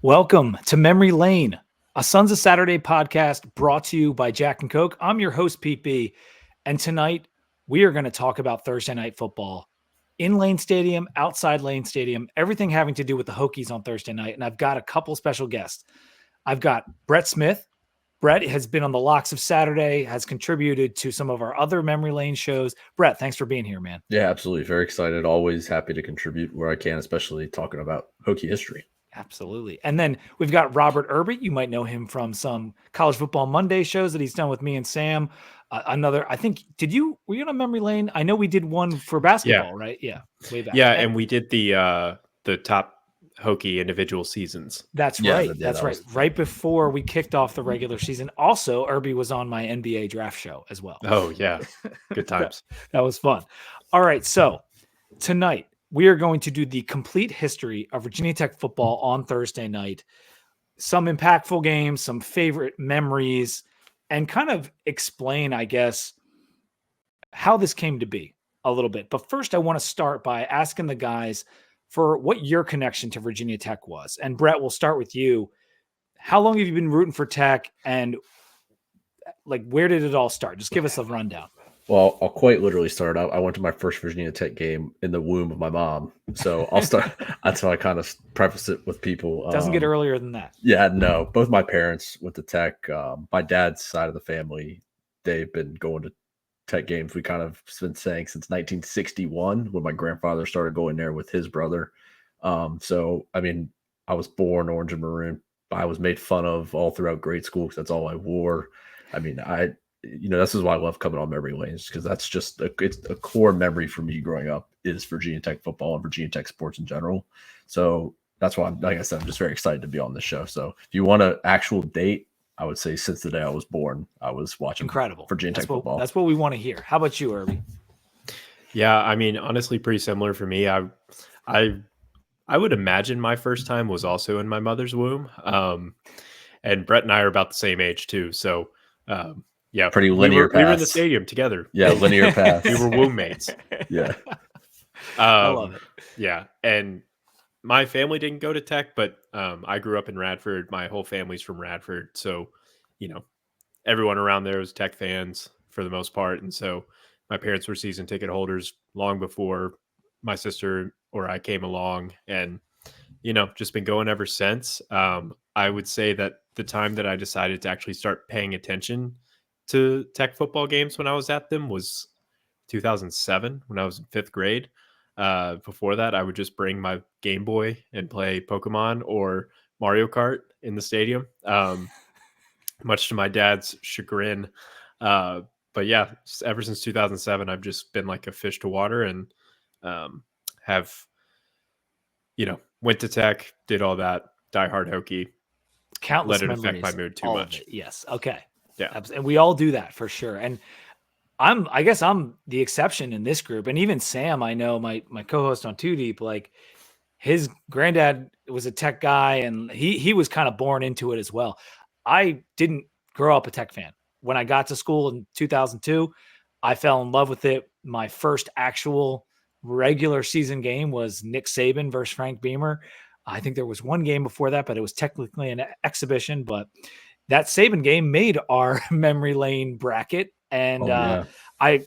Welcome to Memory Lane, a Sons of Saturday podcast brought to you by Jack and Coke. I'm your host, Pete B. And tonight we are going to talk about Thursday night football in Lane Stadium, outside Lane Stadium, everything having to do with the Hokies on Thursday night. And I've got a couple special guests. I've got Brett Smith. Brett has been on the Locks of Saturday, has contributed to some of our other Memory Lane shows. Brett, thanks for being here, man. Yeah, absolutely. Very excited. Always happy to contribute where I can, especially talking about Hokie history. Absolutely. And then we've got Robert Irby. You might know him from some College Football Monday shows that he's done with me and Sam. I think, were you on Memory Lane? I know we did one for basketball, right? Yeah. Way back. Yeah. And we did the top Hokie individual seasons. That's right. That's right. Right before we kicked off the regular season. Also, Irby was on my NBA draft show as well. Oh, yeah. Good times. That was fun. All right. So tonight, we are going to do the complete history of Virginia Tech football on Thursday night. Some impactful games, some favorite memories, and kind of explain, I guess, how this came to be a little bit. But first, I want to start by asking the guys for what your connection to Virginia Tech was. And Brett, we'll start with you. How long have you been rooting for Tech, and where did it all start? Just give us a rundown. Well, I'll quite literally start out. I went to my first Virginia Tech game in the womb of my mom. So I'll start. That's how I kind of preface it with people. Doesn't get earlier than that. Yeah, no. Both my parents went to Tech. My dad's side of the family, they've been going to Tech games. We kind of been saying since 1961 when my grandfather started going there with his brother. So, I mean, I was born orange and maroon. I was made fun of all throughout grade school because that's all I wore. I mean, this is why I love coming on memory lanes, because that's just it's a core memory for me growing up is Virginia Tech football and Virginia Tech sports in general. So that's why, like I said, I'm just very excited to be on this show. So if you want an actual date, I would say since the day I was born, I was watching incredible Virginia Tech football. That's what we want to hear. How about you, Irby? Yeah, I mean, honestly, pretty similar for me. I would imagine my first time was also in my mother's womb. And Brett and I are about the same age too. So yeah, pretty linear path. We were in the stadium together. Yeah, linear path. We were womb mates. Yeah. I love it. Yeah. And my family didn't go to Tech, but I grew up in Radford. My whole family's from Radford. So, everyone around there was Tech fans for the most part. And so my parents were season ticket holders long before my sister or I came along, and, just been going ever since. I would say that the time that I decided to actually start paying attention to Tech football games when I was at them was 2007 when I was in 5th grade. Before that, I would just bring my Game Boy and play Pokemon or Mario Kart in the stadium, much to my dad's chagrin. But yeah, ever since 2007, I've just been like a fish to water, and have, went to Tech, did all that, diehard Hokie. Countless let it memories, affect my mood too much. Yes. Okay. Yeah. And we all do that for sure. And I guess I'm the exception in this group. And even Sam, I know my co-host on Too Deep, like his granddad was a Tech guy, and he was kind of born into it as well. I didn't grow up a Tech fan. When I got to school in 2002, I fell in love with it. My first actual regular season game was Nick Saban versus Frank Beamer. I think there was one game before that, but it was technically an exhibition. But that Saban game made our memory lane bracket. And I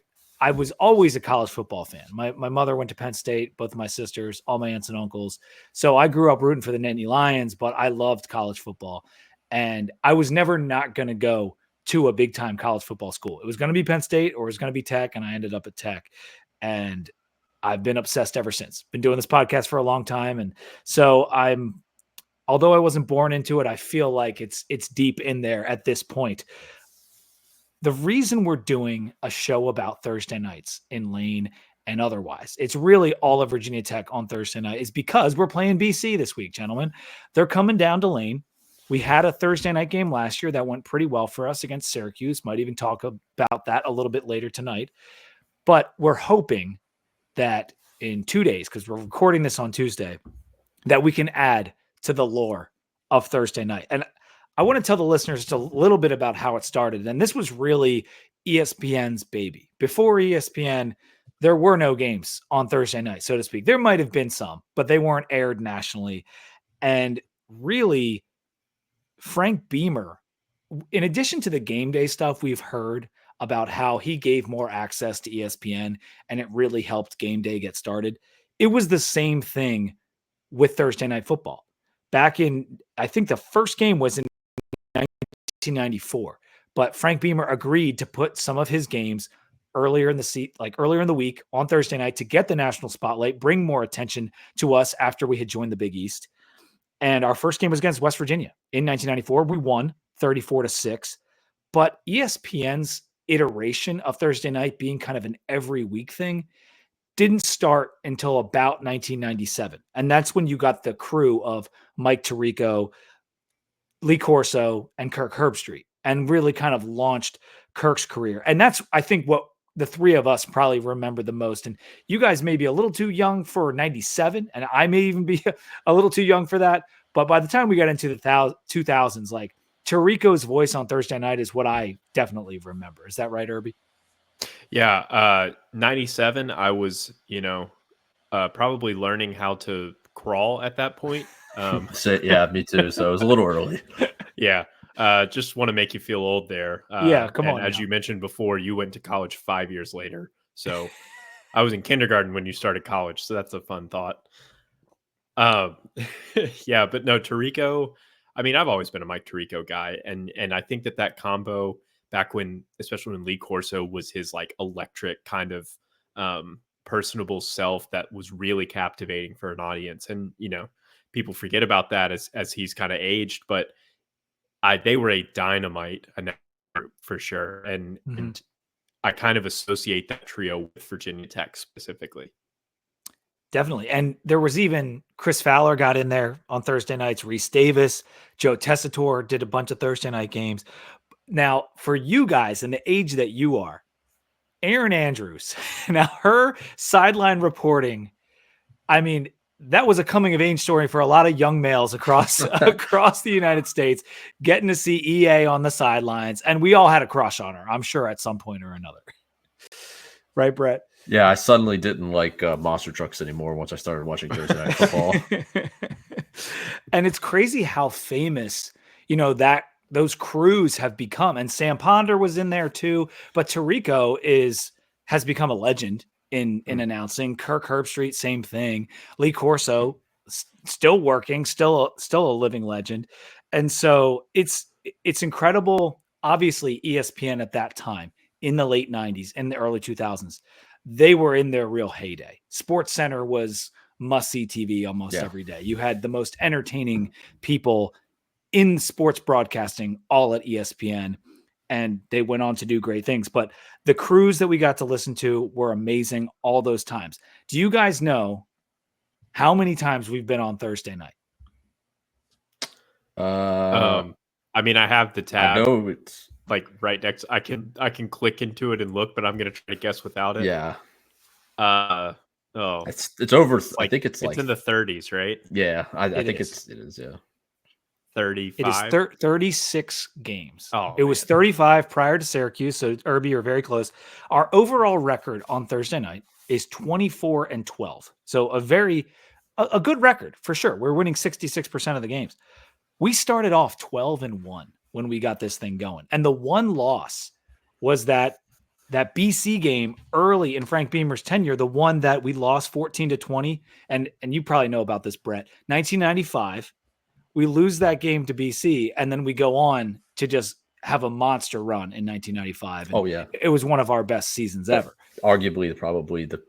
was always a college football fan. My mother went to Penn State, both of my sisters, all my aunts and uncles. So I grew up rooting for the Nittany Lions, but I loved college football. And I was never not going to go to a big time college football school. It was going to be Penn State or it was going to be Tech. And I ended up at Tech. And I've been obsessed ever since. Been doing this podcast for a long time. And so although I wasn't born into it, I feel like it's deep in there at this point. The reason we're doing a show about Thursday nights in Lane and otherwise, it's really all of Virginia Tech on Thursday night, is because we're playing BC this week, gentlemen. They're coming down to Lane. We had a Thursday night game last year that went pretty well for us against Syracuse. Might even talk about that a little bit later tonight. But we're hoping that in 2 days, because we're recording this on Tuesday, that we can add to the lore of Thursday night. And I want to tell the listeners just a little bit about how it started. And this was really ESPN's baby. Before ESPN, there were no games on Thursday night, so to speak. There might have been some, but they weren't aired nationally. And really Frank Beamer, in addition to the game day stuff, we've heard about how he gave more access to ESPN and it really helped game day get started. It was the same thing with Thursday Night Football. Back in, I think the first game was in 1994, but Frank Beamer agreed to put some of his games earlier in the week on Thursday night to get the national spotlight, bring more attention to us after we had joined the Big East. And our first game was against West Virginia in 1994. We won 34-6. But ESPN's iteration of Thursday night being kind of an every week thing didn't start until about 1997. And that's when you got the crew of Mike Tirico, Lee Corso, and Kirk Herbstreit, and really kind of launched Kirk's career. And that's, I think, what the three of us probably remember the most. And you guys may be a little too young for 97, and I may even be a little too young for that. But by the time we got into the 2000s, like Tirico's voice on Thursday night is what I definitely remember. Is that right, Irby? Yeah. 97, I was, probably learning how to crawl at that point. Yeah, me too. So it was a little early. Yeah. Just want to make you feel old there. Yeah, come on. As you mentioned before, you went to college 5 years later. So I was in kindergarten when you started college. So that's a fun thought. Yeah, but no, Tirico. I mean, I've always been a Mike Tirico guy. And I think that combo back when, especially when Lee Corso was his like electric kind of personable self that was really captivating for an audience. And, people forget about that as he's kind of aged, but they were a dynamite group for sure. And I kind of associate that trio with Virginia Tech specifically. Definitely. And there was even Chris Fowler got in there on Thursday nights, Reese Davis, Joe Tessitore did a bunch of Thursday night games. Now, for you guys and the age that you are, Erin Andrews, now her sideline reporting, I mean, that was a coming of age story for a lot of young males across the United States, getting to see EA on the sidelines. And we all had a crush on her, I'm sure, at some point or another. Right, Brett? Yeah, I suddenly didn't like monster trucks anymore once I started watching Thursday Night Football. And it's crazy how famous, that those crews have become. And Sam Ponder was in there too. But Tirico has become a legend in announcing. Kirk Herbstreit, same thing. Lee Corso, still working, still a living legend. And so it's incredible. Obviously, ESPN at that time in the late 90s and the early 2000s, they were in their real heyday. Sports Center was must-see TV almost every day. You had the most entertaining people in sports broadcasting all at ESPN, and they went on to do great things. But the crews that we got to listen to were amazing all those times. Do you guys know how many times we've been on Thursday night? I mean, I have the tab. I know it's like right next. I can click into it and look, but I'm gonna try to guess without it. Yeah. It's over. I think it's in the 30s, right? Yeah, I think it is. Yeah. 35. It is 36 games. It was 35 prior to Syracuse. So Irby, you're very close. Our overall record on Thursday night is 24-12. So a good record for sure. We're winning 66% of the games. We started off 12-1 when we got this thing going. And the one loss was that BC game early in Frank Beamer's tenure, the one that we lost 14-20. And you probably know about this, Brett. 1995, we lose that game to BC, and then we go on to just have a monster run in 1995. And it was one of our best seasons ever. Arguably, probably the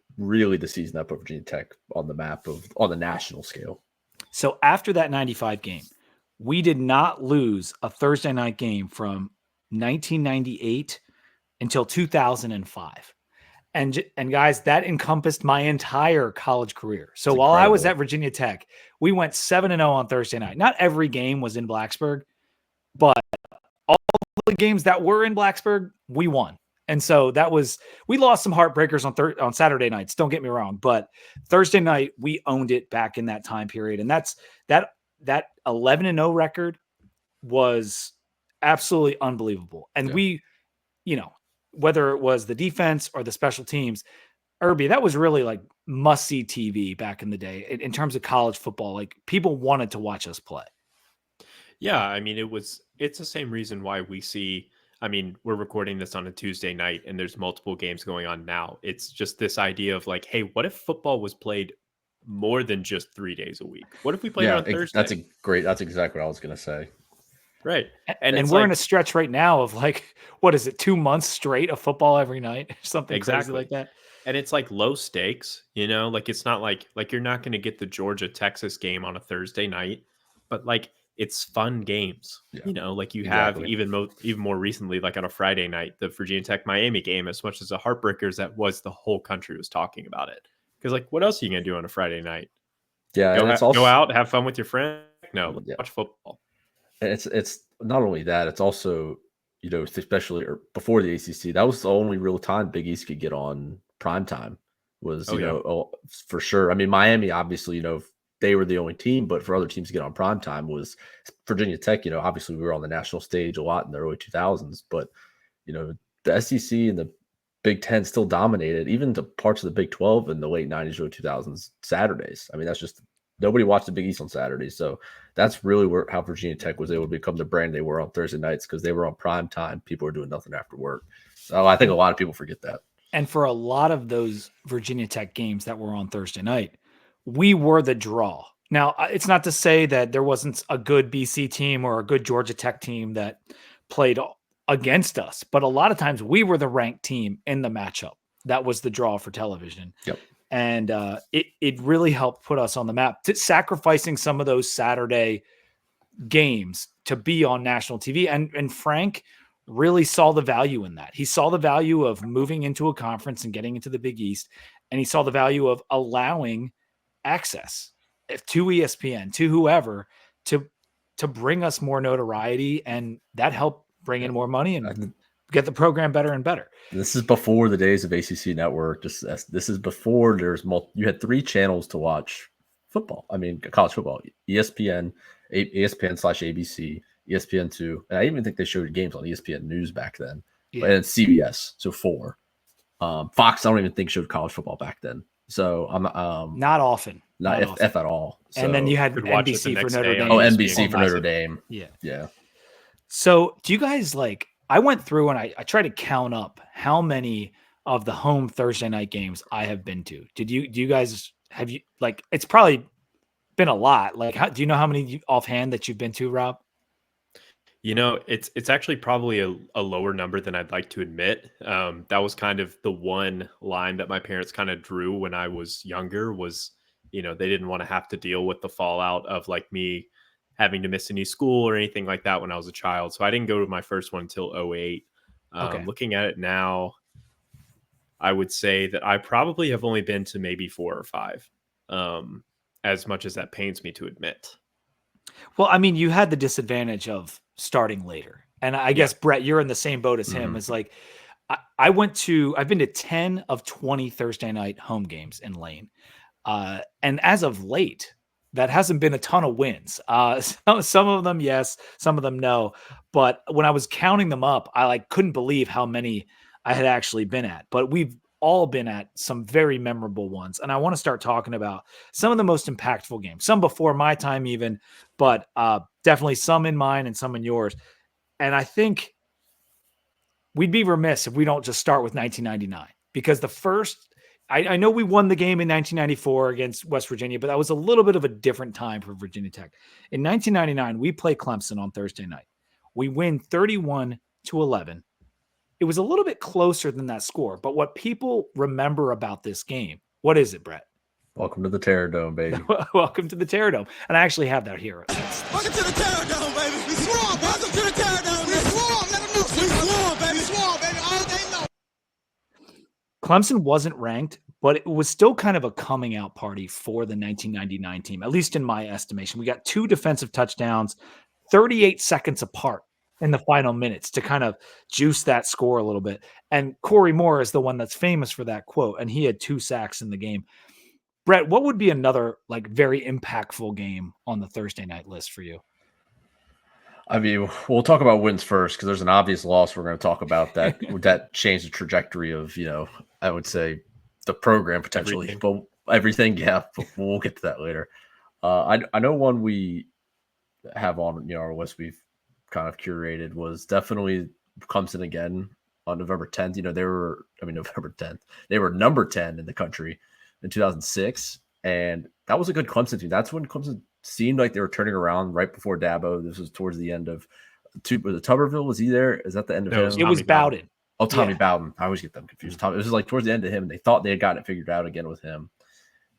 season that put Virginia Tech on the map on the national scale. So after that 95 game, we did not lose a Thursday night game from 1998 until 2005. And guys, that encompassed my entire college career. So while I was at Virginia Tech, we went 7-0 on Thursday night. Not every game was in Blacksburg, but all the games that were in Blacksburg, we won. And so we lost some heartbreakers on Saturday nights. Don't get me wrong, but Thursday night we owned it back in that time period. And that 11-0 record was absolutely unbelievable. And we, whether it was the defense or the special teams, Irby, that was really like must-see TV back in the day in terms of college football. Like people wanted to watch us play. Yeah, I mean, it's the same reason why we see. I mean, we're recording this on a Tuesday night, and there's multiple games going on now. It's just this idea of like, hey, what if football was played more than just 3 days a week? What if we played it Yeah, on Thursday? that's exactly what I was gonna say. Right, and And it's we're in like a stretch right now of like, what is it, 2 months straight of football every night, something crazy like exactly. that. And it's like low stakes, like it's not like you're not going to get the Georgia Texas game on a Thursday night, but like it's fun games. Yeah, Like you have exactly. even more recently, like on a Friday night, the Virginia Tech Miami game, as much as a heartbreaker as that was, the whole country was talking about it. Because like, what else are you going to do on a Friday night? Yeah, and it's Go also out, have fun with your friend? No, let's yeah, watch football. and it's not only that, it's also especially before the ACC, that was the only real time Big East could get on prime time was Oh yeah, for sure. I mean, Miami obviously they were the only team, but for other teams to get on prime time was Virginia Tech. Obviously we were on the national stage a lot in the early 2000s, but the SEC and the Big Ten still dominated, even the parts of the Big 12 in the late 90s, early 2000s Saturdays. I mean, that's just nobody watched the Big East on Saturdays, so that's really how Virginia Tech was able to become the brand they were on Thursday nights because they were on prime time. People were doing nothing after work. So I think a lot of people forget that. And for a lot of those Virginia Tech games that were on Thursday night, we were the draw. Now, it's not to say that there wasn't a good BC team or a good Georgia Tech team that played against us, but a lot of times we were the ranked team in the matchup. That was the draw for television. Yep. And it really helped put us on the map, sacrificing some of those Saturday games to be on national TV. And Frank really saw the value in that. He saw the value of moving into a conference and getting into the Big East, and he saw the value of allowing access to ESPN, to whoever, to bring us more notoriety, and that helped bring in more money and get the program better and better. This is before the days of ACC Network. This is before you had 3 channels to watch football. I mean, college football: ESPN, ESPN/ABC, ESPN2, and I even think they showed games on ESPN News back then. Yeah. And CBS, so 4. Fox, I don't even think showed college football back then. So I'm not often, not if at all. So, and then you had NBC for Notre Dame. Oh, NBC for Notre Dame. Yeah. So do you guys like? I went through and I tried to count up how many of the home Thursday night games I have been to. Do you guys have you like? It's probably been a lot. Like, do you know how many offhand that you've been to, Rob? It's actually probably a lower number than I'd like to admit. That was kind of the one line that my parents kind of drew when I was younger was, they didn't want to have to deal with the fallout of like me having to miss any school or anything like that when I was a child. So I didn't go to my first one until 2008. Okay. Looking at it now, I would say that I probably have only been to maybe 4 or 5, as much as that pains me to admit. Well, I mean, you had the disadvantage of starting later. And I guess, Brett, you're in the same boat as him. It's like, I've been to 10 of 20 Thursday night home games in Lane. And as of late, that hasn't been a ton of wins. Some of them, yes, some of them, no. But when I was counting them up, I couldn't believe how many I had actually been at. But we've all been at some very memorable ones. And I want to start talking about some of the most impactful games, some before my time even, but definitely some in mine and some in yours. And I think we'd be remiss if we don't just start with 1999, because the first, I know we won the game in 1994 against West Virginia, but that was a little bit of a different time for Virginia Tech. In 1999, we play Clemson on Thursday night. We win 31-11. It was a little bit closer than that score, but what people remember about this game, what is it, Brett? Welcome to the Terror Dome, baby. Welcome to the Terror Dome. And I actually have that here. Welcome to the Terror Dome, baby. We swarm. Welcome to the Terror Dome. We swarm. Let them know. We swarm, baby. Swarm, baby. All day long. Clemson wasn't ranked, but it was still kind of a coming out party for the 1999 team, at least in my estimation. We got 2 defensive touchdowns, 38 seconds apart in the final minutes to kind of juice that score a little bit. And Corey Moore is the one that's famous for that quote, and he had 2 sacks in the game. Brett, what would be another very impactful game on the Thursday night list for you? I mean, we'll talk about wins first because there's an obvious loss we're going to talk about that changed the trajectory of, I would say the program potentially. Everything. But everything, yeah, but we'll get to that later. I know one we have on our list we've kind of curated was definitely Clemson again on November 10th. November 10th. They were number 10 in the country in 2006, and that was a good Clemson team. That's when Clemson seemed like they were turning around right before Dabo. This was towards the end of was it Tuberville? Was he there? Is that the end of No, him? It was Tommy Bowden. Bowden. Oh, Tommy Yeah. Bowden. I always get them confused. It was like towards the end of him. They thought they had got it figured out again with him.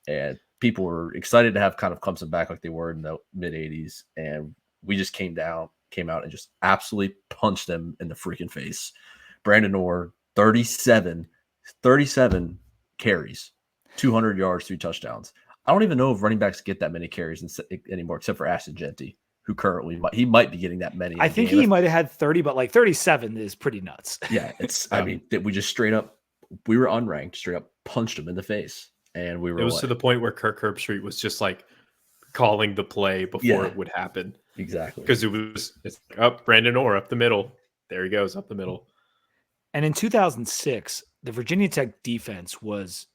And people were excited to have kind of Clemson back like they were in the mid 80s. And we just came out and just absolutely punched them in the freaking face. Brandon Orr, 37 carries, 200 yards, 3 touchdowns. I don't even know if running backs get that many carries anymore, except for Ashton Genty, who currently might be getting that many. I think he might have had 30, but like 37 is pretty nuts. Yeah, it's. I mean, we just straight up, we were unranked, straight up punched him in the face, and we were. It was to the point where Kirk Herbstreit was just like calling the play before it would happen. Exactly, because it's up Brandon Orr up the middle. There he goes up the middle. And in 2006, the Virginia Tech defense was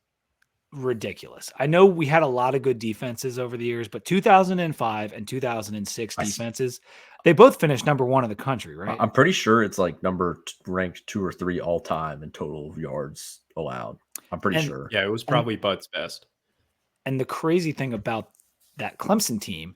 ridiculous. I know we had a lot of good defenses over the years, but 2005 and 2006 defenses, they both finished number 1 in the country, right? I'm pretty sure it's like ranked 2 or 3 all time in total yards allowed. I'm pretty sure. Yeah, it was probably Bud's best. And the crazy thing about that Clemson team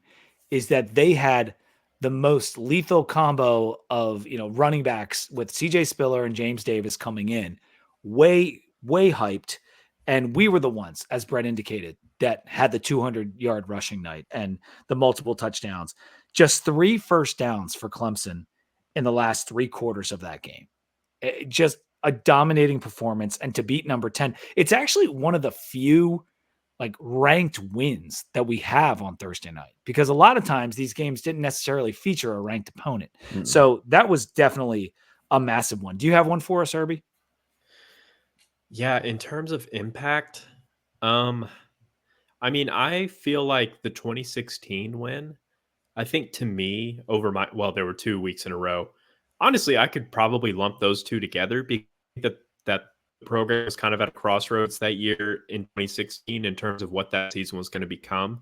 is that they had the most lethal combo of, running backs with CJ Spiller and James Davis coming in, way hyped. And we were the ones, as Brett indicated, that had the 200-yard rushing night and the multiple touchdowns. Just 3 first downs for Clemson in the last 3 quarters of that game. Just a dominating performance. And to beat number 10, it's actually one of the few ranked wins that we have on Thursday night, because a lot of times these games didn't necessarily feature a ranked opponent. Mm-hmm. So that was definitely a massive one. Do you have one for us, Herbie? Yeah, in terms of impact, I mean, I feel like the 2016 win, I think to me there were 2 weeks in a row. Honestly, I could probably lump those two together because that program was kind of at a crossroads that year in 2016 in terms of what that season was going to become.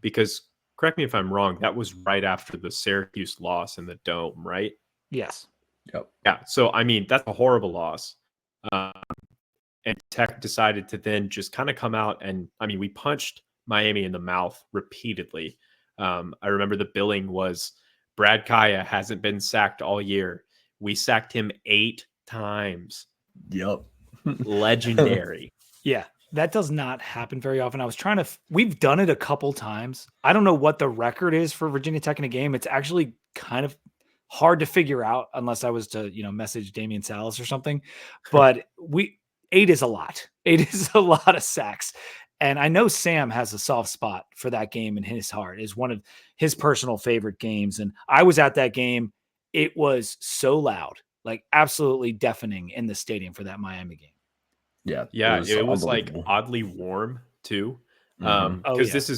Because correct me if I'm wrong, that was right after the Syracuse loss in the Dome, right? Yes. Yep. Yeah. So, I mean, that's a horrible loss. And Tech decided to then just kind of come out and, I mean, we punched Miami in the mouth repeatedly. I remember the billing was Brad Kaya hasn't been sacked all year. We sacked him 8 times. Yep. Legendary. Yeah, that does not happen very often. I was trying to, we've done it a couple times. I don't know what the record is for Virginia Tech in a game. It's actually kind of hard to figure out unless I was to, message Damian Salas or something. But 8 is a lot. 8 is a lot of sacks. And I know Sam has a soft spot for that game in his heart. It's one of his personal favorite games. And I was at that game. It was so loud, absolutely deafening in the stadium for that Miami game. Yeah. It was like oddly warm too. Because this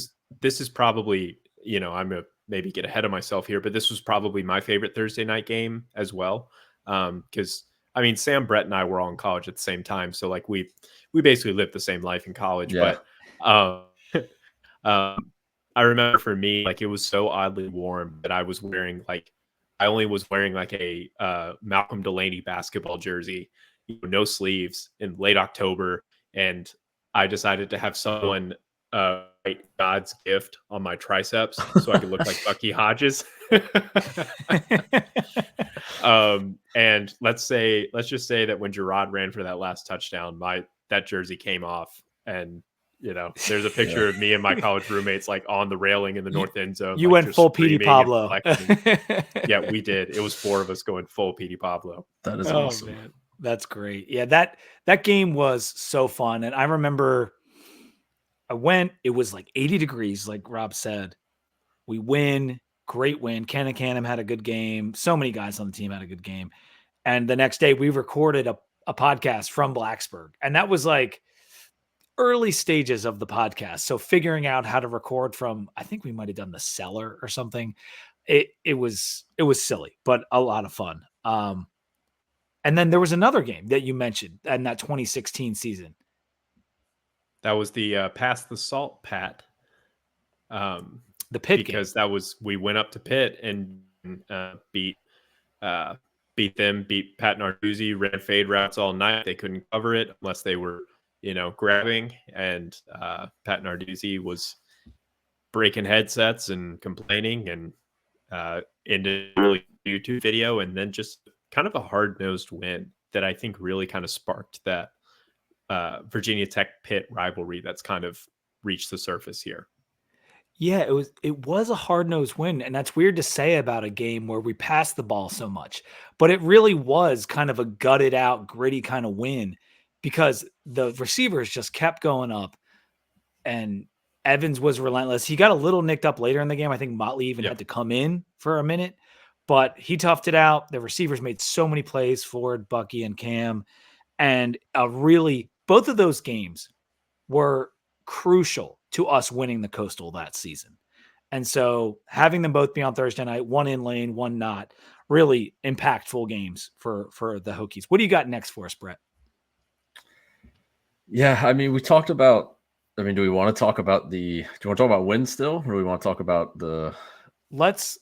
is probably, I'm going to maybe get ahead of myself here, but this was probably my favorite Thursday night game as well. Because I mean, Sam, Brett, and I were all in college at the same time. So we basically lived the same life in college. Yeah. But I remember for me, it was so oddly warm that I was wearing I only was wearing a Malcolm Delaney basketball jersey, no sleeves in late October. And I decided to have someone write God's gift on my triceps so I could look like Bucky Hodges. And let's just say that when Gerard ran for that last touchdown, that jersey came off, and there's a picture of me and my college roommates on the railing in the north end zone. You went full Petey Pablo. Yeah, we did. It was 4 of us going full Petey Pablo. That is awesome. Man. That's great. Yeah, that game was so fun. And I remember it was 80 degrees, like Rob said. We win. Great win. Ken Canham had a good game. So many guys on the team had a good game. And the next day we recorded a podcast from Blacksburg. And that was early stages of the podcast. So figuring out how to record from, I think we might've done the cellar or something. It was silly, but a lot of fun. And then there was another game that you mentioned in that 2016 season. That was the Pass the Salt Pat. The Pitt because game. we went up to Pitt and beat Pat Narduzzi, ran fade routes all night. They couldn't cover it unless they were, grabbing. And Pat Narduzzi was breaking headsets and complaining and into really YouTube video, and then just kind of a hard-nosed win that I think really kind of sparked that Virginia Tech Pitt rivalry that's kind of reached the surface here. Yeah, it was a hard-nosed win, and that's weird to say about a game where we passed the ball so much. But it really was kind of a gutted out, gritty kind of win because the receivers just kept going up and Evans was relentless. He got a little nicked up later in the game. I think Motley even had to come in for a minute, but he toughed it out. The receivers made so many plays, Ford, Bucky, and Cam, and both of those games were crucial to us winning the Coastal that season. And so having them both be on Thursday night, one in lane, one not, really impactful games for the Hokies. What do you got next for us, Brett? Yeah, I mean, we talked about, do we want to talk about do you want to talk about wins still, or do we want to talk about let's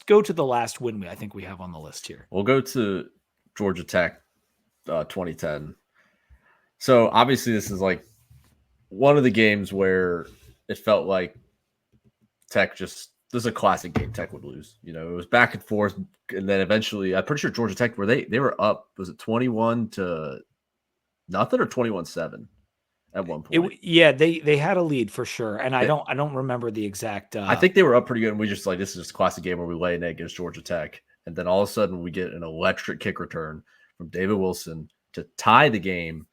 go to the last win I think we have on the list here. We'll go to Georgia Tech 2010. So obviously this is like one of the games where it felt like Tech this is a classic game Tech would lose. It was back and forth, and then eventually I'm pretty sure Georgia Tech they were up, was it 21-0 or 21-7 at one point? They had a lead for sure, and I don't remember the exact. I think they were up pretty good, and we just this is just a classic game where we lay an egg against Georgia Tech, and then all of a sudden we get an electric kick return from David Wilson to tie the game,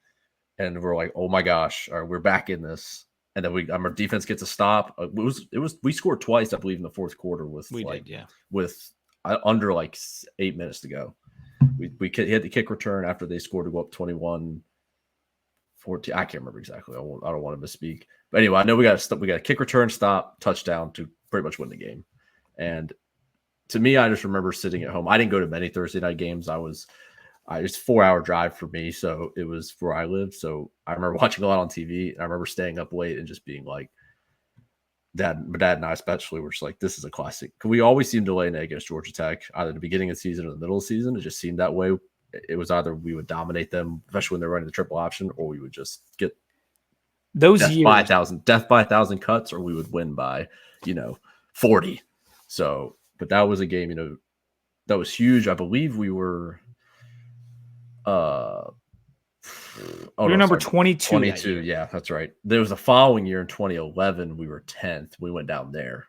and we're like, oh my gosh, all right, we're back in this. And then our defense gets a stop. We scored twice, I believe, in the fourth quarter with under 8 minutes to go. We hit the kick return after they scored to go up 21-14. I can't remember exactly. I don't want to misspeak. But anyway, I know we got a kick return, stop, touchdown to pretty much win the game. And to me, I just remember sitting at home. I didn't go to many Thursday night games. It's a 4-hour drive for me, so it was where I lived. So I remember watching a lot on TV, and I remember staying up late and just being like, my dad and I especially were just like, this is a classic. We always seemed to lay an egg against Georgia Tech, either the beginning of the season or the middle of the season. It just seemed that way. It was either we would dominate them, especially when they're running the triple option, or we would just get death by 1,000 cuts, or we would win by 40. So, but that was a game, that was huge. I believe we were number 22. 22, yeah, that's right. There was a following year in 2011, we were 10th. We went down there.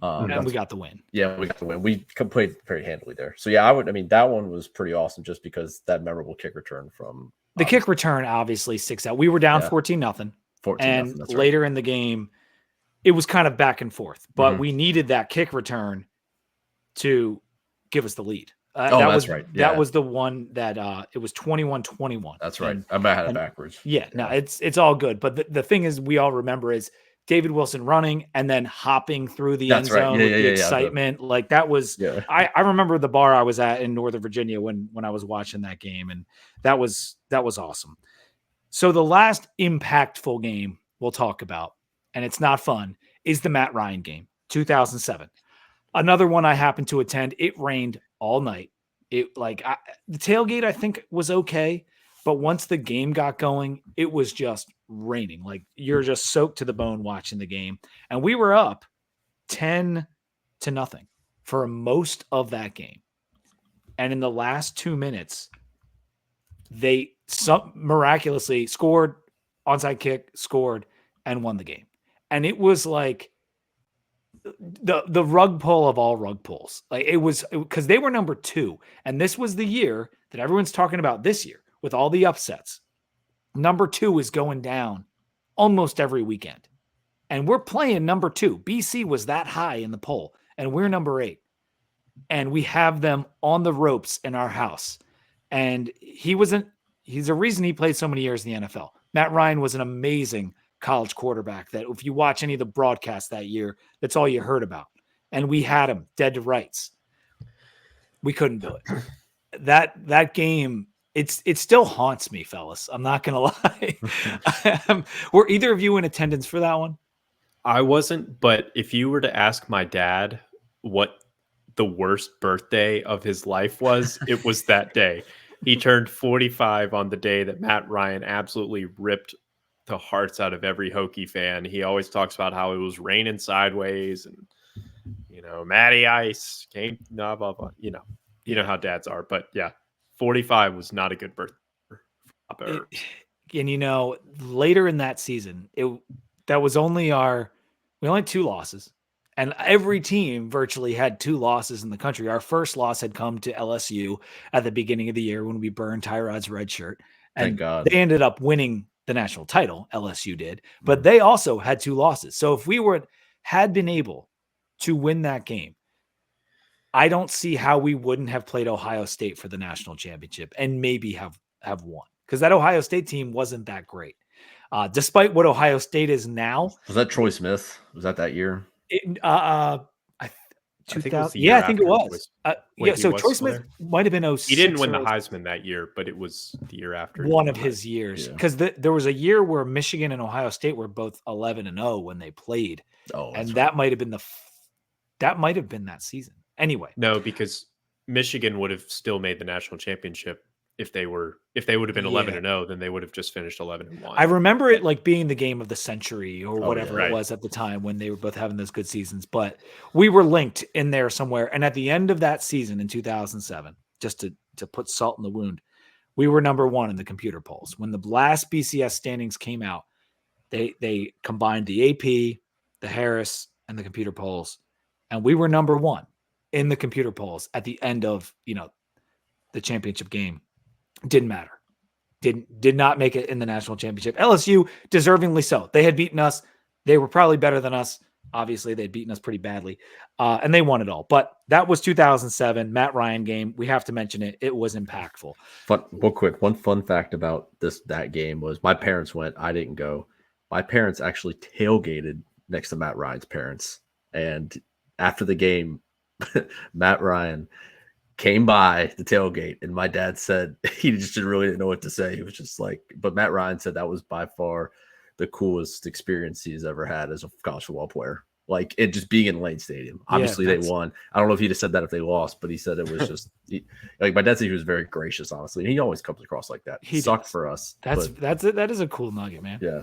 And we got the win. Yeah, we got the win. We played very handily there. So yeah, that one was pretty awesome just because that memorable kick return from the kick return obviously sticks out. We were down 14-0. 14-0. And that's later right. in the game, it was kind of back and forth, but we needed that kick return to give us the lead. That's right. Yeah. That was the one that it was 21-21. That's right. I might have had it backwards. Yeah, no, it's all good. But the thing is, we all remember is David Wilson running and then hopping through the end zone with the excitement. Like that was, I remember the bar I was at in Northern Virginia when I was watching that game, and that was awesome. So the last impactful game we'll talk about, and it's not fun, is the Matt Ryan game, 2007. Another one I happened to attend. It rained all night. The tailgate I think was okay, but once the game got going, it was just raining. Like you're just soaked to the bone watching the game. And we were up 10-0 for most of that game. And in the last 2 minutes, they miraculously scored, onside kick, scored, and won the game. And it was like the rug pull of all rug pulls. Like it was because they were number 2. And this was the year that everyone's talking about this year with all the upsets. Number 2 is going down almost every weekend. And we're playing number 2. BC was that high in the poll, and we're number 8. And we have them on the ropes in our house. And he's a reason he played so many years in the NFL. Matt Ryan was an amazing college quarterback that if you watch any of the broadcasts that year, that's all you heard about. And we had him dead to rights. We couldn't do it. That game, it still haunts me, fellas. I'm not going to lie. Were either of you in attendance for that one? I wasn't, but if you were to ask my dad what the worst birthday of his life was, it was that day. He turned 45 on the day that Matt Ryan absolutely ripped the hearts out of every Hokie fan. He always talks about how it was raining sideways and Matty Ice came blah blah blah. You know how dads are, but yeah, 45 was not a good birthday. And later in that season, that was we only had 2 losses, and every team virtually had 2 losses in the country. Our first loss had come to LSU at the beginning of the year when we burned Tyrod's red shirt, Thank and God. they ended up winning the national title. LSU did, but they also had 2 losses. So if we had been able to win that game, I don't see how we wouldn't have played Ohio State for the national championship and maybe have won, because that Ohio State team wasn't that great. Despite what Ohio State is now. Was that Troy Smith? Was that year? I think it was the year yeah, I think it was. So Troy Smith might have been 06. He didn't win the Heisman that year, but it was the year after. One of his years, because there was a year where Michigan and Ohio State were both 11-0 when they played, and that might have been that season. Anyway, no, because Michigan would have still made the national championship if they would have been 11-0, then they would have just finished 11-1. I remember it like being the game of the century or whatever it was at the time when they were both having those good seasons. But we were linked in there somewhere. And at the end of that season in 2007, just to put salt in the wound, we were number 1 in the computer polls. When the last BCS standings came out, they combined the AP, the Harris, and the computer polls, and we were number 1 in the computer polls at the end of the championship game. Didn't matter. Did not make it in the national championship. LSU, deservingly so. They had beaten us. They were probably better than us. Obviously, they'd beaten us pretty badly. And they won it all. But that was 2007, Matt Ryan game. We have to mention it. It was impactful. One fun fact about that game was my parents went. I didn't go. My parents actually tailgated next to Matt Ryan's parents. And after the game, Matt Ryan came by the tailgate, and my dad said he just really didn't know what to say. He was just like, but Matt Ryan said that was by far the coolest experience he's ever had as a college football player. Like, it just being in Lane Stadium. Obviously, they won. I don't know if he'd have said that if they lost, but he said it was just like my dad said he was very gracious, honestly. And he always comes across like that. He sucked for us. That is a cool nugget, man. Yeah.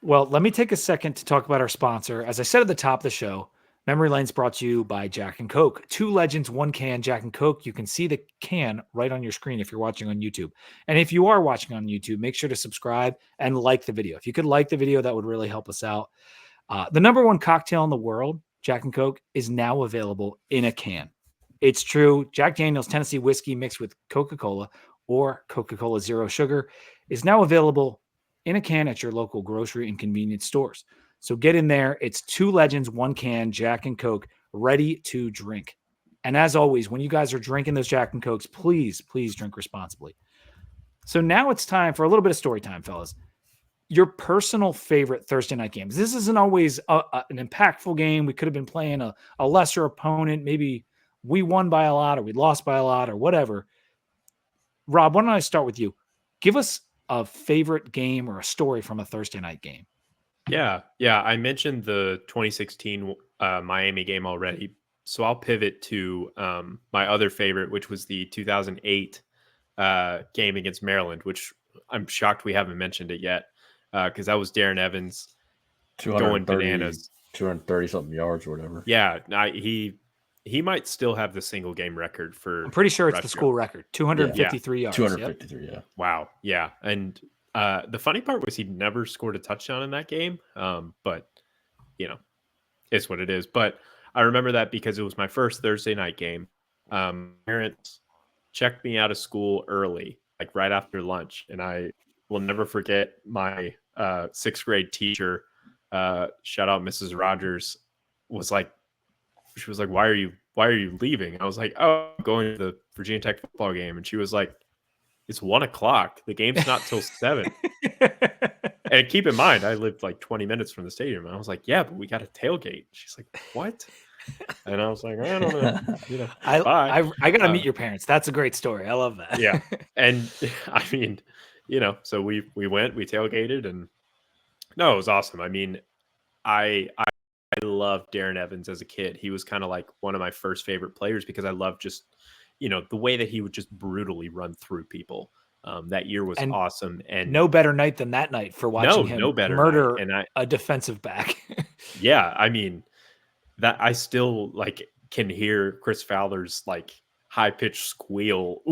Well, let me take a second to talk about our sponsor. As I said at the top of the show, Memory Lane's brought to you by Jack and Coke. 2 legends, 1 can, Jack and Coke. You can see the can right on your screen if you're watching on YouTube. And if you are watching on YouTube, make sure to subscribe and like the video. If you could like the video, that would really help us out. The number 1 cocktail in the world, Jack and Coke, is now available in a can. It's true. Jack Daniel's Tennessee whiskey mixed with Coca-Cola or Coca-Cola Zero Sugar is now available in a can at your local grocery and convenience stores. So get in there. It's 2 legends, 1 can, Jack and Coke, ready to drink. And as always, when you guys are drinking those Jack and Cokes, please drink responsibly. So now it's time for a little bit of story time, fellas. Your personal favorite Thursday night games. This isn't always an impactful game. We could have been playing a lesser opponent. Maybe we won by a lot or we lost by a lot or whatever. Rob, why don't I start with you? Give us a favorite game or a story from a Thursday night game. Yeah. I mentioned the 2016 Miami game already, so I'll pivot to my other favorite, which was the 2008 game against Maryland, which I'm shocked we haven't mentioned it yet, because that was Darren Evans going bananas, 230 something yards or whatever. Yeah, he might still have the single game record for. I'm pretty sure it's the school record, 253 yards. 253, yeah. Wow, yeah, and. The funny part was he never scored a touchdown in that game. But it's what it is. But I remember that because it was my first Thursday night game. Parents checked me out of school early, like right after lunch. And I will never forget my 6th grade teacher, shout out Mrs. Rogers, she was like, why are you leaving? I was like, oh, I'm going to the Virginia Tech football game. And she was like, it's 1:00. The game's not till 7. And keep in mind, I lived like 20 minutes from the stadium. And I was like, yeah, but we got a tailgate. She's like, what? And I was like, I don't know. I got to meet your parents. That's a great story. I love that. Yeah. And I mean, so we went, we tailgated, and no, it was awesome. I mean, I loved Darren Evans as a kid. He was kind of like one of my first favorite players because I loved just, the way that he would just brutally run through people. That year was And awesome. And no better night than that night for watching him no better murder night. And a defensive back. yeah, I mean, that I still like can hear Chris Fowler's like high pitched squeal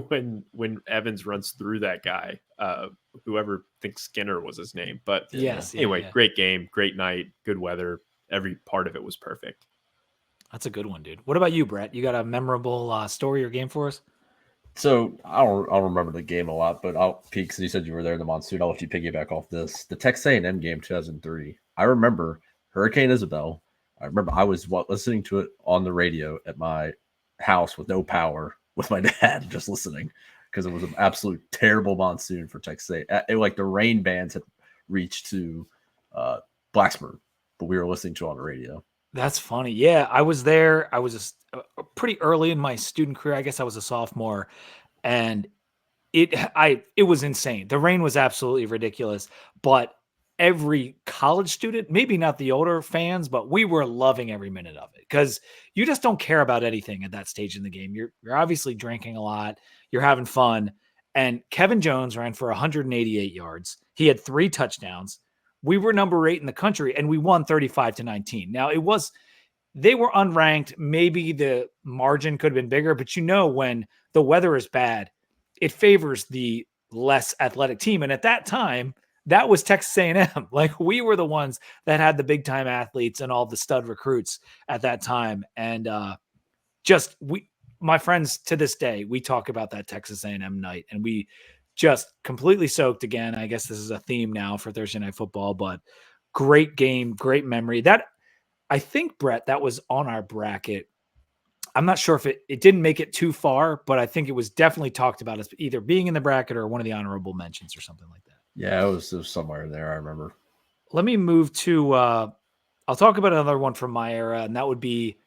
when Evans runs through that guy. Whoever thinks Skinner was his name, but Yes. anyway, yeah. great game, great night, good weather. Every part of it was perfect. That's a good one, dude. What about you, Brett? You got a memorable story or game for us? So I'll remember the game a lot, but I'll peek because you said you were there in the monsoon. I'll let you piggyback off this. The Texas A&M game 2003. I remember Hurricane Isabel. I remember I was listening to it on the radio at my house with no power with my dad, just listening because it was an absolute terrible monsoon for Texas A&M. Like the rain bands had reached to Blacksburg, but we were listening to it on the radio. That's funny. Yeah, I was there. I was pretty early in my student career. I guess I was a sophomore, and it was insane. The rain was absolutely ridiculous, but every college student, maybe not the older fans, but we were loving every minute of it because you just don't care about anything at that stage in the game. You're obviously drinking a lot, you're having fun, and Kevin Jones ran for 188 yards. He had 3 touchdowns. We were number 8 in the country, and we won 35-19. Now they were unranked. Maybe the margin could have been bigger, but when the weather is bad, it favors the less athletic team. And at that time, that was Texas A&M. Like we were the ones that had the big time athletes and all the stud recruits at that time. And my friends to this day, we talk about that Texas A&M night, and we just completely soaked again. I guess this is a theme now for Thursday Night Football, but great game, great memory. That I think, Brett, that was on our bracket. I'm not sure if it didn't make it too far, but I think it was definitely talked about as either being in the bracket or one of the honorable mentions or something like that. Yeah, it was somewhere in there. I remember. Let me move to, I'll talk about another one from my era, and that would be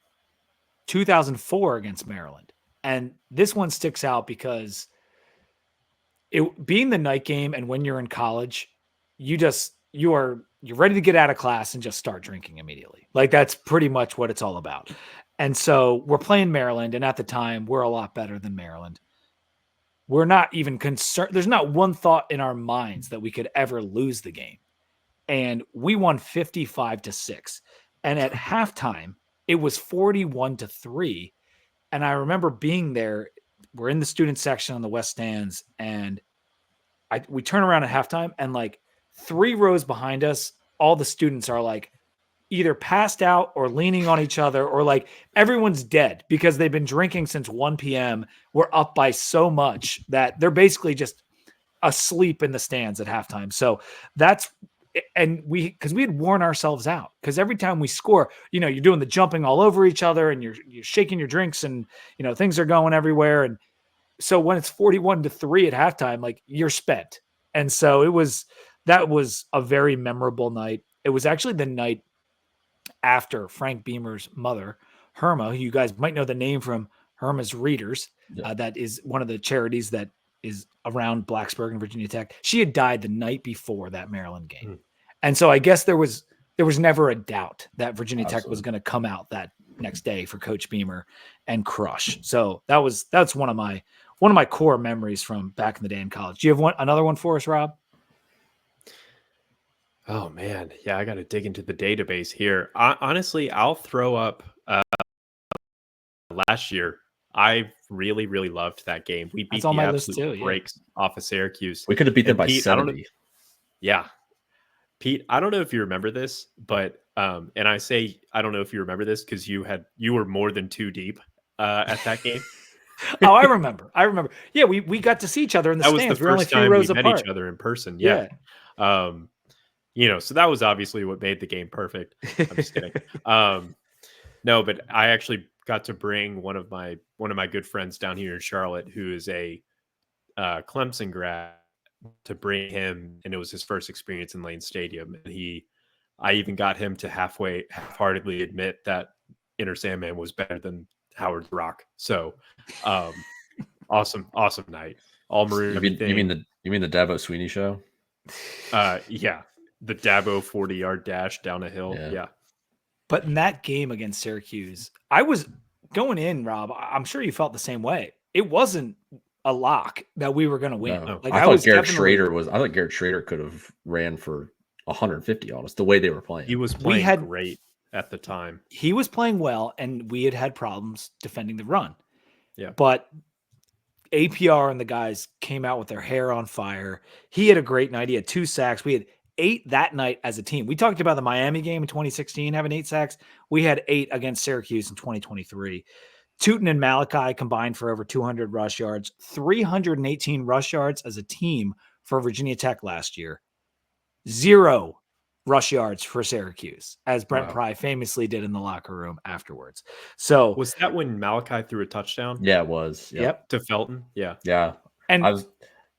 2004 against Maryland. And this one sticks out because it being the night game, and when you're in college, you're ready to get out of class and just start drinking immediately. Like that's pretty much what it's all about. And so we're playing Maryland, and at the time we're a lot better than Maryland. We're not even concerned. There's not one thought in our minds that we could ever lose the game. And we won 55-6. And at halftime, it was 41-3. And I remember being there. We're in the student section on the West Stands, and we turn around at halftime, and like 3 rows behind us, all the students are like either passed out or leaning on each other, or like everyone's dead because they've been drinking since 1 p.m. We're up by so much that they're basically just asleep in the stands at halftime. So because we had worn ourselves out, because every time we score, you're doing the jumping all over each other, and you're shaking your drinks, and things are going everywhere. And so when it's 41-3 at halftime, like you're spent. And so that was a very memorable night. It was actually the night after Frank Beamer's mother, Herma, who you guys might know the name from Herma's Readers. Yeah. That is one of the charities that is around Blacksburg and Virginia Tech. She had died the night before that Maryland game. And so I guess there was never a doubt that Virginia Tech was going to come out that next day for Coach Beamer and crush. So that's one of my core memories from back in the day in college. Do you have another one for us, Rob? Oh man, yeah, I got to dig into the database here. Honestly, I'll throw up last year. I really, really loved that game. We beat the absolute brakes off of Syracuse. We could have beat them by 70. Yeah, Pete, I don't know if you remember this, but and I say I don't know if you remember this because you were more than 2 deep at that game. Oh, I remember. Yeah, we got to see each other in the stands. That was the We're only first 3 time rows we met apart. each other in person. Yeah. So that was obviously what made the game perfect. I'm just kidding. No, but I actually got to bring one of my good friends down here in Charlotte, who is a Clemson grad, to bring him, and it was his first experience in Lane Stadium. And I even got him to half-heartedly admit that Inner Sandman was better than Howard's Rock. So, awesome night. All maroon. You mean the Dabo Sweeney show? Yeah, the Dabo 40-yard dash down a hill. Yeah. But in that game against Syracuse, I was going in, Rob. I'm sure you felt the same way. It wasn't a lock that we were going to win. No. Like I I thought was Garrett definitely. Schrader was. I thought Garrett Schrader could have ran for 150 on us the way they were playing. He was playing great at the time. He was playing well, and we had problems defending the run. Yeah. But APR and the guys came out with their hair on fire. He had a great night. He had 2 sacks. We had 8 that night as a team. We talked about the Miami game in 2016 having 8 sacks. We had 8 against Syracuse in 2023. Tootin and Malachi combined for over 200 rush yards, 318 rush yards as a team for Virginia Tech last year. 0 rush yards for Syracuse, as Brent Pry famously did in the locker room afterwards. So was that when Malachi threw a touchdown? Yeah, it was. Yep. To Felton. Yeah. Yeah. And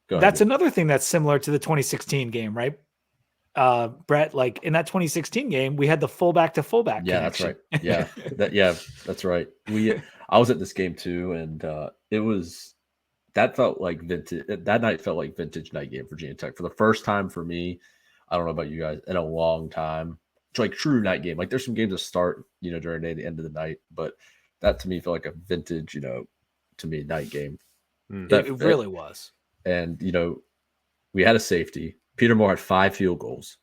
that's another thing that's similar to the 2016 game, right? Brett, like in that 2016 game, we had the fullback to fullback. Yeah, connection. that's right. Yeah, that's right. I was at this game too, and that felt like vintage. That night felt like vintage night game for Virginia Tech for the first time for me. I don't know about you guys in a long time. It's like true night game. Like there's some games that start, during the day, the end of the night, but that to me felt like a vintage, to me night game. It really was. And we had a safety. Peter Moore had 5 field goals.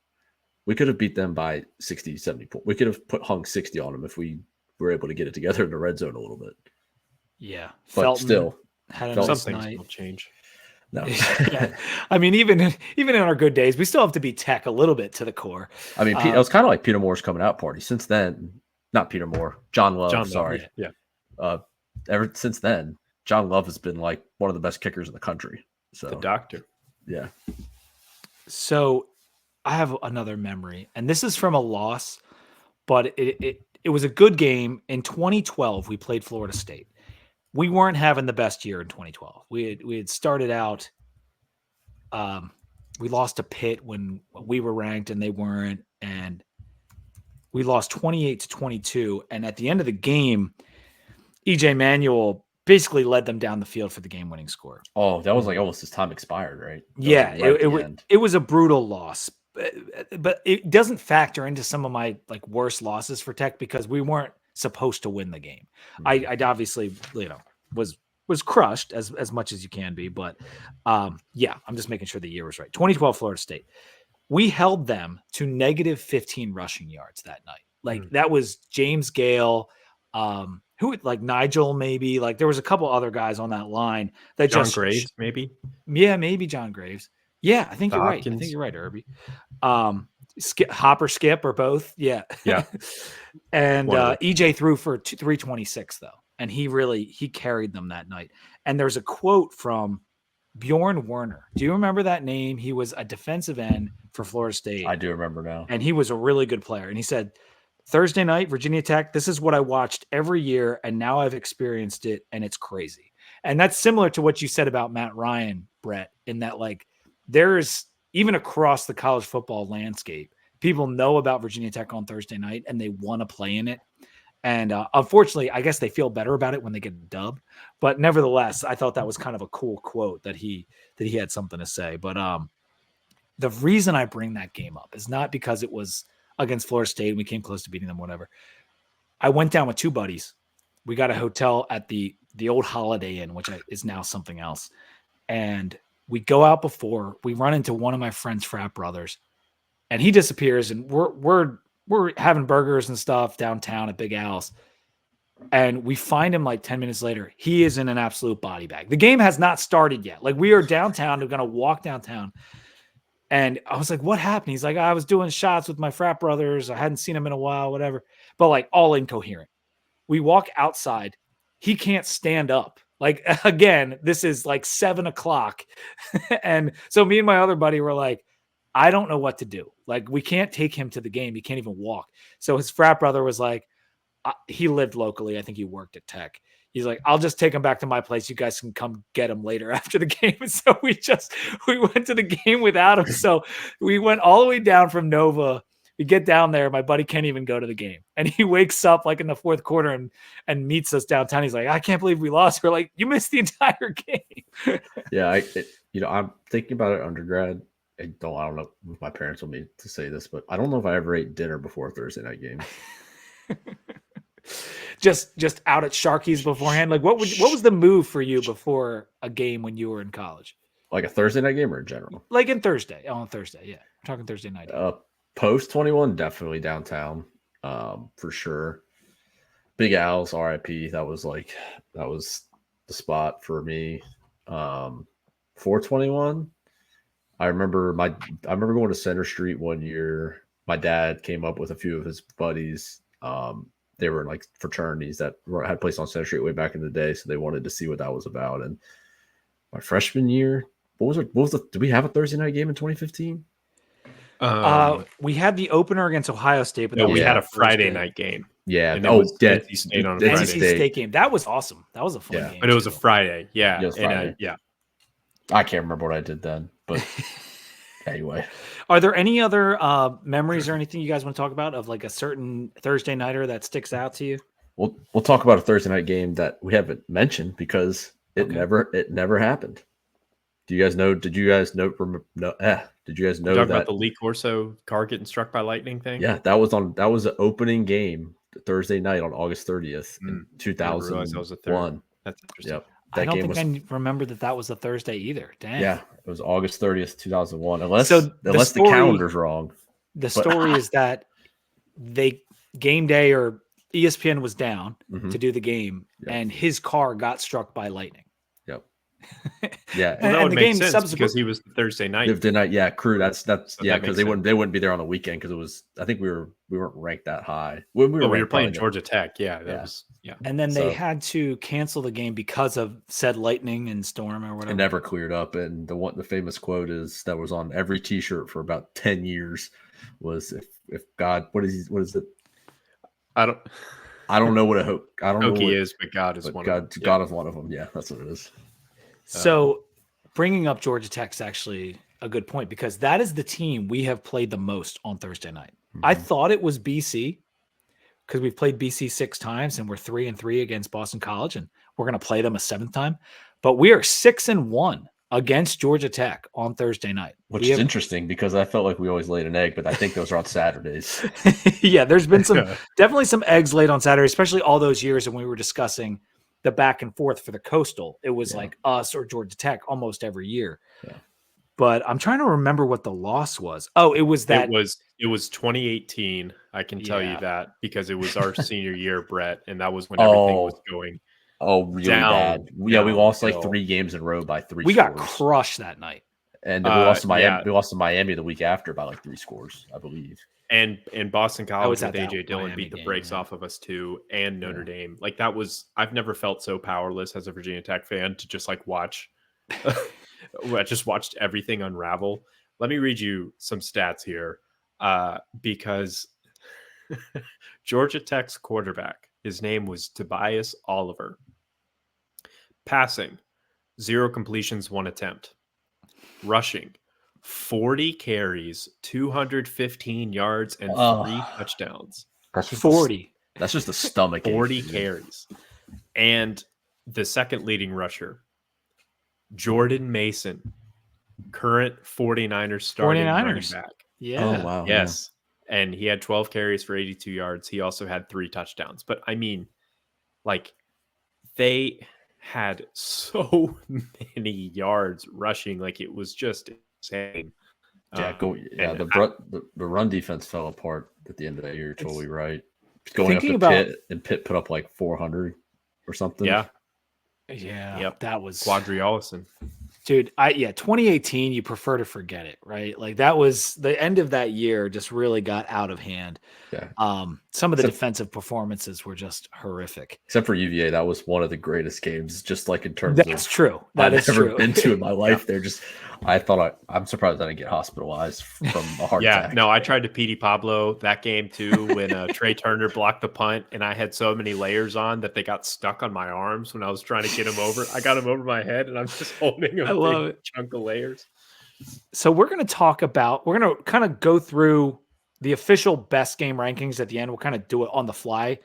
We could have beat them by 60, 70 points. We could have hung 60 on them if we were able to get it together in the red zone a little bit. Yeah. But Felton still, had a nice some things night. will change. No. Yeah. I mean, even in our good days, we still have to beat Tech a little bit to the core. I mean, it was kind of like Peter Moore's coming out party. Since then, not Peter Moore, John Love. Sorry. Yeah. Ever since then, John Love has been like one of the best kickers in the country. So the doctor. Yeah. So I have another memory, and this is from a loss, but it was a good game. In 2012, we played Florida State. We weren't having the best year in 2012. We had started out. We lost to Pitt when we were ranked and they weren't, and we lost 28-22. And at the end of the game, EJ Manuel basically led them down the field for the game-winning score. Oh, that was like almost his time expired, right? Yeah, it was a brutal loss, but it doesn't factor into some of my like worst losses for Tech because we weren't supposed to win the game. Mm-hmm. I obviously, was crushed as much as you can be, but yeah, I'm just making sure the year was right. 2012 Florida State. We held them to negative 15 rushing yards that night. Like that was James Gale, who like Nigel, maybe like there was a couple other guys on that line that John Graves, maybe. Yeah, maybe John Graves. Yeah, I think you're right. I think you're right, Irby. Skip or both. Yeah. Yeah. And EJ threw for 326 though. And he carried them that night. And there's a quote from Bjorn Werner. Do you remember that name? He was a defensive end for Florida State. I do remember now. And he was a really good player. And he said, Thursday night, Virginia Tech, this is what I watched every year. And now I've experienced it. And it's crazy. And that's similar to what you said about Matt Ryan, Brett, in that like there's even across the college football landscape, people know about Virginia Tech on Thursday night and they want to play in it. And unfortunately, I guess they feel better about it when they get a dub. But nevertheless, I thought that was kind of a cool quote that he had something to say. But the reason I bring that game up is not because it was against Florida State and we came close to beating them, whatever. I went down with 2 buddies. We got a hotel at the old Holiday Inn, which is now something else. And we go out before we run into one of my friend's frat brothers, and he disappears. And we're having burgers and stuff downtown at Big Al's. And we find him like 10 minutes later. He is in an absolute body bag. The game has not started yet. Like we are downtown. We're going to walk downtown. And I was like, what happened? He's like, I was doing shots with my frat brothers. I hadn't seen him in a while, whatever. But like all incoherent. We walk outside. He can't stand up. Like, again, this is like 7:00. And so me and my other buddy were like, I don't know what to do. Like, we can't take him to the game. He can't even walk. So his frat brother was like, he lived locally. I think he worked at Tech. He's like, I'll just take him back to my place. You guys can come get him later after the game. And so we went to the game without him. So we went all the way down from Nova. We get down there. My buddy can't even go to the game. And he wakes up like in the 4th quarter and meets us downtown. He's like, I can't believe we lost. We're like, you missed the entire game. Yeah. I'm thinking about it undergrad. I don't know if my parents want me to say this, but I don't know if I ever ate dinner before a Thursday night game. just out at Sharky's beforehand. Like, what was the move for you before a game when you were in college? Like a Thursday night game or in general? Like on Thursday, yeah. I'm talking Thursday night. Post 21, definitely downtown, for sure. Big Al's RIP. That was the spot for me. 421. I remember going to Center Street one year. My dad came up with a few of his buddies. They were in like fraternities that had placed on Center Street way back in the day, so they wanted to see what that was about. And my freshman year, did we have a Thursday night game in 2015? We had the opener against Ohio State, but we had a Friday night game. Yeah. And NC State on a Friday. NC State game. That was awesome. That was a fun game. But it was a Friday. Yeah. It was Friday. Yeah. I can't remember what I did then, but anyway. Are there any other memories or anything you guys want to talk about of like a certain Thursday nighter that sticks out to you? We'll talk about a Thursday night game that we haven't mentioned because it never happened. Did you guys know Did you that about the Lee Corso car getting struck by lightning thing? Yeah, that was the opening game Thursday night on August 30th in 2001. That's interesting. Yep. I don't think I remember that was a Thursday either. Dang. Yeah, it was August 30th, 2001. Unless the calendar's wrong. The story is that game day or ESPN was down to do the game, and his car got struck by lightning. Yep. Yeah, well, that would make sense because he was the Thursday night. Yeah, crew. That's because they wouldn't be there on the weekend because it was. I think we weren't ranked that high. We were playing Georgia Tech. Yeah, that was. Yeah, and then they had to cancel the game because of said lightning and storm or whatever. It never cleared up, and the famous quote that was on every T-shirt for about 10 years was if God, what is it? I don't know what Hokie is, but God is one of them. God is one of them. Yeah, that's what it is. So bringing up Georgia Tech is actually a good point because that is the team we have played the most on Thursday night. Mm-hmm. I thought it was BC because we've played BC 6 times and we're 3-3 against Boston College and we're going to play them a 7th time. But we are 6-1 against Georgia Tech on Thursday night. Which is interesting because I felt like we always laid an egg, but I think those are on Saturdays. Yeah, there's been definitely some eggs laid on Saturday, especially all those years when we were discussing the back and forth for the Coastal. It was like us or Georgia Tech almost every year. Yeah. But I'm trying to remember what the loss was. Oh, it was that. It was 2018. I can tell you that because it was our senior year, Brett, and that was when everything was going. Oh, really bad. Yeah, we lost like 3 games in a row by 3 We scores. got crushed that night. And then we lost to Miami. We lost to Miami the week after by like 3 scores, I believe. And Boston College with AJ Dillon beat the brakes off of us too, and Notre Dame. Like that was, I've never felt so powerless as a Virginia Tech fan to just like watch. I just watched everything unravel. Let me read you some stats here, because Georgia Tech's quarterback, his name was Tobias Oliver. Passing, 0 completions, 1 attempt. Rushing, 40 carries, 215 yards, and 3 touchdowns. That's just 40. That's just the stomach. 40 carries. And the second leading rusher, Jordan Mason, current 49ers starting running back. Yeah. Oh, wow. Yes. Yeah. And he had 12 carries for 82 yards. He also had 3 touchdowns. But I mean, like, they had so many yards rushing. Like, it was just insane. The run defense fell apart at the end of that year. You're totally right. Going up to Pitt, and Pitt put up like 400 or something. Yeah. Yep. That was Quadri Allison. Dude, 2018, you prefer to forget it, right? Like that was the end of that year just really got out of hand. Yeah. Some of the defensive performances were just horrific. Except for UVA, that was one of the greatest games, just like in terms That's true. That I've is never true. been to in my life. They're just, I'm surprised I didn't get hospitalized from a heart attack. No, I tried to PD Pablo that game too when Trey Turner blocked the punt, and I had so many layers on that they got stuck on my arms when I was trying to get him over. I got him over my head, and I'm just holding a big chunk of layers. So we're going to kind of go through the official best game rankings at the end. We'll kind of do it on the fly.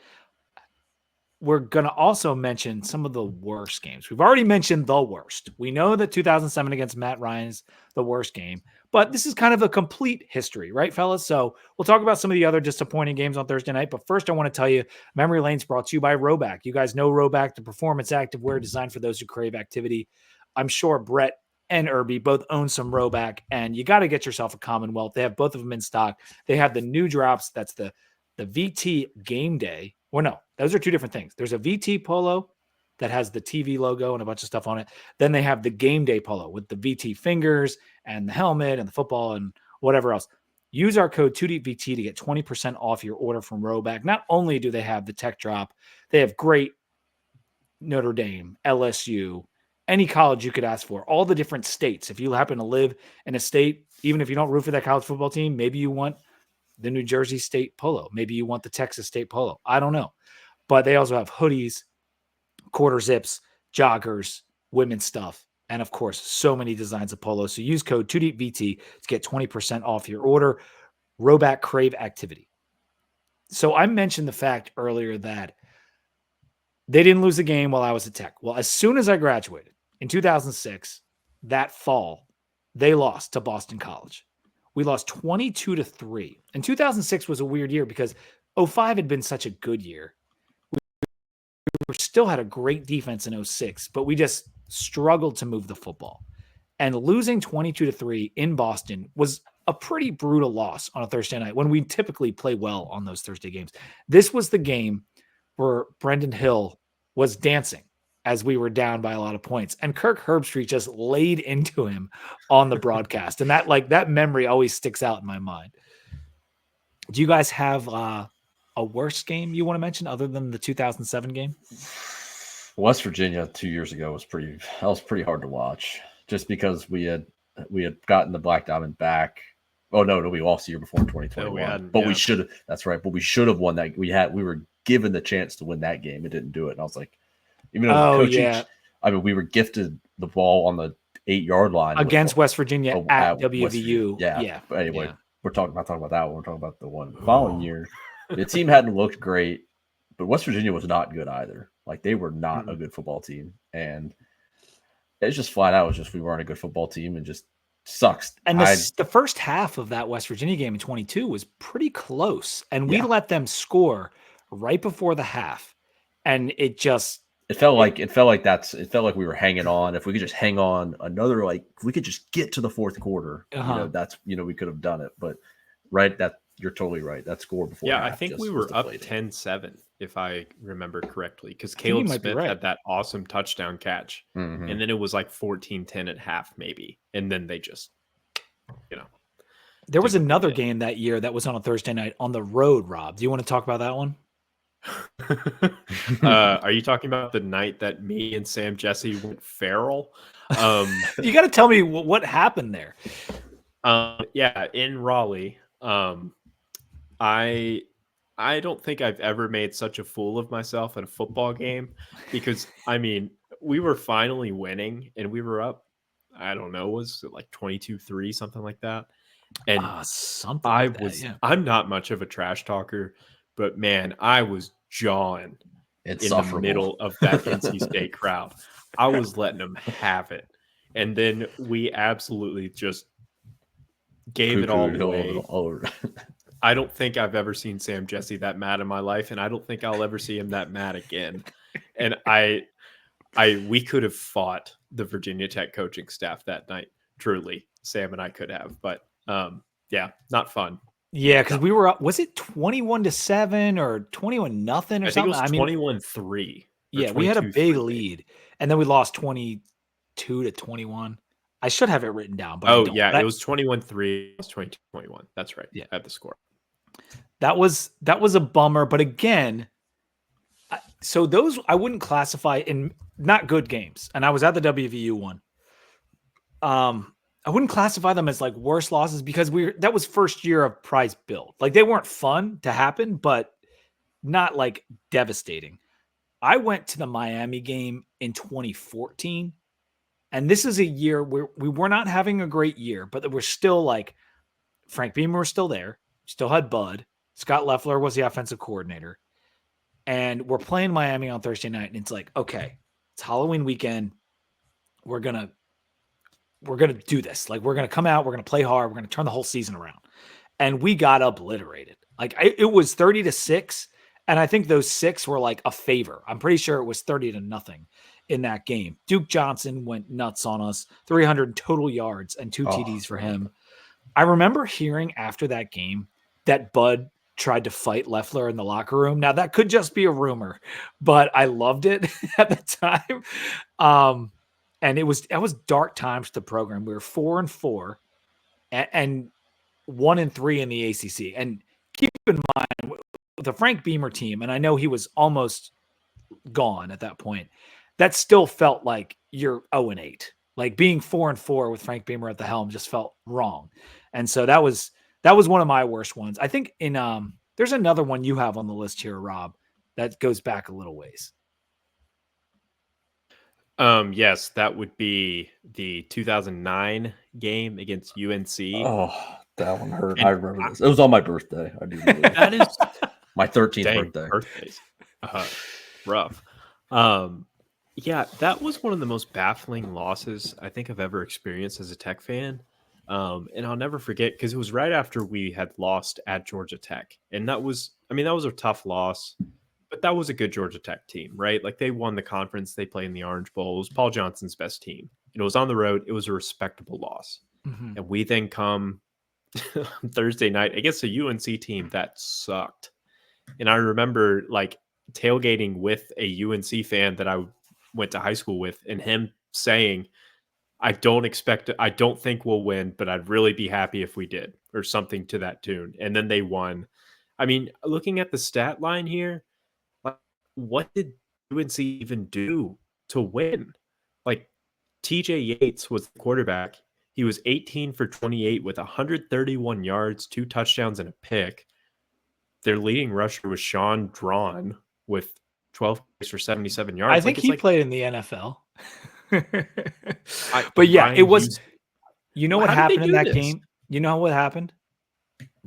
we're going to also mention some of the worst games. We've already mentioned the worst. We know that 2007 against Matt Ryan is the worst game, but this is kind of a complete history, right, fellas? So we'll talk about some of the other disappointing games on Thursday night. But first, I want to tell you, Memory Lane's brought to you by Roback. You guys know Roback, the performance active wear designed for those who crave activity. I'm sure Brett and Irby both own some Roback, and you got to get yourself a Commonwealth. They have both of them in stock. They have the new drops. That's the VT Game Day. Well, no, those are two different things. There's a VT Polo that has the TV logo and a bunch of stuff on it. Then they have the Game Day Polo with the VT fingers and the helmet and the football and whatever else. Use our code 2DVT to get 20% off your order from Roback. Not only do they have the tech drop, they have great Notre Dame, LSU, any college you could ask for, all the different states. If you happen to live in a state, even if you don't root for that college football team, maybe you want the New Jersey State Polo. Maybe you want the Texas State Polo. I don't know. But they also have hoodies, quarter zips, joggers, women's stuff, and of course, so many designs of polos. So use code 2DVT to get 20% off your order. Roback Crave Activity. So I mentioned the fact earlier that they didn't lose a game while I was at Tech. Well, as soon as I graduated in 2006, that fall, they lost to Boston College. We lost 22-3. And 2006 was a weird year because 05 had been such a good year. We still had a great defense in 06, but we just struggled to move the football. And losing 22-3 in Boston was a pretty brutal loss on a Thursday night when we typically play well on those Thursday games. This was the game where Brendan Hill was dancing as we were down by a lot of points. And Kirk Herbstreit just laid into him on the broadcast. And that memory always sticks out in my mind. Do you guys have a worse game you want to mention other than the 2007 game? West Virginia 2 years ago was pretty hard to watch just because we had gotten the Black Diamond back. Oh no, we lost the year before in 2021. We should have. That's right. But we should have won that. We were given the chance to win that game. It didn't do it. And I was like, even though coaching, I mean, we were gifted the ball on the 8-yard line against West Virginia at WVU. Yeah. But anyway, we're talking about that one. We're talking about the one following year. The team hadn't looked great, but West Virginia was not good either. Like they were not a good football team, and it's just flat out. It was just we weren't a good football team, and just sucks. And the first half of that West Virginia game in 22 was pretty close, and we let them score right before the half, and it felt like we were hanging on. If we could just hang on another, if we could just get to the fourth quarter, we could have done it. But you're totally right. That score before. Yeah, I think we were up 10-7 if I remember correctly, because Caleb Smith had that awesome touchdown catch, and then it was like 14-10 at half maybe, and then they just, There was another game that year that was on a Thursday night on the road. Rob, do you want to talk about that one? Are you talking about the night that me and Sam Jesse went feral? You got to tell me what happened there. In Raleigh. I don't think I've ever made such a fool of myself at a football game because, I mean, we were finally winning and we were up, I don't know, was it like 22-3, something like that? And I'm not much of a trash talker, but man, I was jawing the middle of that NC State crowd. I was letting them have it. And then we absolutely just gave it all away. I don't think I've ever seen Sam Jesse that mad in my life, and I don't think I'll ever see him that mad again. And we could have fought the Virginia Tech coaching staff that night. Truly, Sam and I could have, but not fun. Yeah, because we were up. Was it 21-7 or 21-0 or something? I think it was 21-3. Yeah, we had a big lead, and then we lost 22-21. I should have it written down. But it was 21-3. It was 22-21. That's right. Yeah, at the score. That was a bummer. But again, so those I wouldn't classify in not good games. And I was at the WVU one. I wouldn't classify them as like worse losses because that was first year of prize build. Like they weren't fun to happen, but not like devastating. I went to the Miami game in 2014. And this is a year where we were not having a great year, but we're still like Frank Beamer was still there. Still had Bud. Scott Loeffler was the offensive coordinator. and we're playing Miami on Thursday night, and it's like, okay, it's Halloween weekend. We're gonna do this. Like, we're gonna come out, we're gonna play hard, we're gonna turn the whole season around. And we got obliterated. Like, it was 30-6, and I think those 6 were like a favor. I'm pretty sure it was 30-0 in that game. Duke Johnson went nuts on us, 300 total yards and 2 TDs for him. I remember hearing after that game that Bud tried to fight Leffler in the locker room. Now, that could just be a rumor, but I loved it at the time. And that was dark times for the program. We were 4-4 and 1-3 in the ACC. And keep in mind the Frank Beamer team, and I know he was almost gone at that point, that still felt like you're 0-8. Like, being 4-4 with Frank Beamer at the helm just felt wrong. And so that was one of my worst ones. I think there's another one you have on the list here, Rob, that goes back a little ways. Yes, that would be the 2009 game against UNC. Oh, that one hurt. I remember this. It was on my birthday. I do remember that is my 13th birthday. Birthdays. Rough. Yeah, that was one of the most baffling losses I think I've ever experienced as a Tech fan. And I'll never forget, because it was right after we had lost at Georgia Tech. And that was a tough loss, but that was a good Georgia Tech team, right? Like, they won the conference, they played in the Orange Bowl. It was Paul Johnson's best team. And it was on the road. It was a respectable loss. Mm-hmm. And we then come Thursday night against a UNC team that sucked. And I remember, like, tailgating with a UNC fan that I went to high school with, and him saying, I don't think we'll win, but I'd really be happy if we did, or something to that tune. And then they won. I mean, looking at the stat line here, like, what did UNC even do to win? Like, TJ Yates was the quarterback. He was 18 for 28 with 131 yards, 2 touchdowns, and a pick. Their leading rusher was Sean Drawn with 12 plays for 77 yards. I think he played in the NFL. But yeah, it was. You know what happened in that game? You know what happened?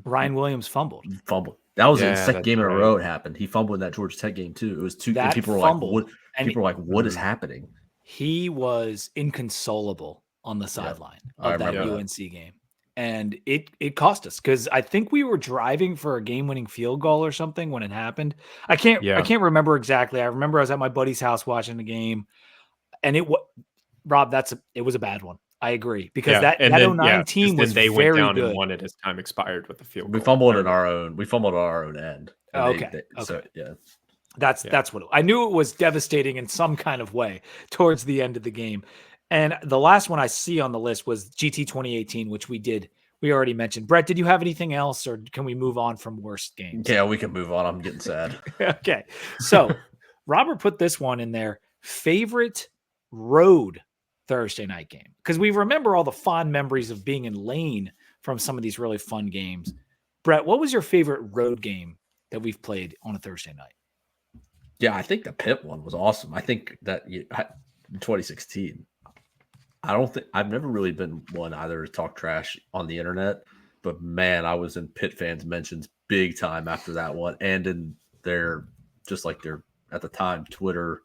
Ryan Williams fumbled. That was the second game in a row it happened. He fumbled in that Georgia Tech game too. It was 2. And people were like, "What is happening?" He was inconsolable on the sideline of that UNC game. And it cost us, because I think we were driving for a game-winning field goal or something when it happened. I can't remember exactly. I remember I was at my buddy's house watching the game, and it was a bad one. I agree, because that 09 team was they very went down good. And won it as time expired with the field goal. We fumbled on our own end. Okay. So yeah. That's what I knew. It was devastating in some kind of way towards the end of the game. And the last one I see on the list was GT 2018, which we already mentioned. Brett, did you have anything else, or can we move on from worst games? Yeah, we can move on. I'm getting sad. Okay. So Robert put this one in there. Favorite road Thursday night game. Because we remember all the fond memories of being in Lane from some of these really fun games. Brett, what was your favorite road game that we've played on a Thursday night? Yeah, I think the Pitt one was awesome. I think that in 2016, I've never really been one either to talk trash on the internet, but man, I was in Pitt fans' mentions big time after that one, and in their at the time Twitter,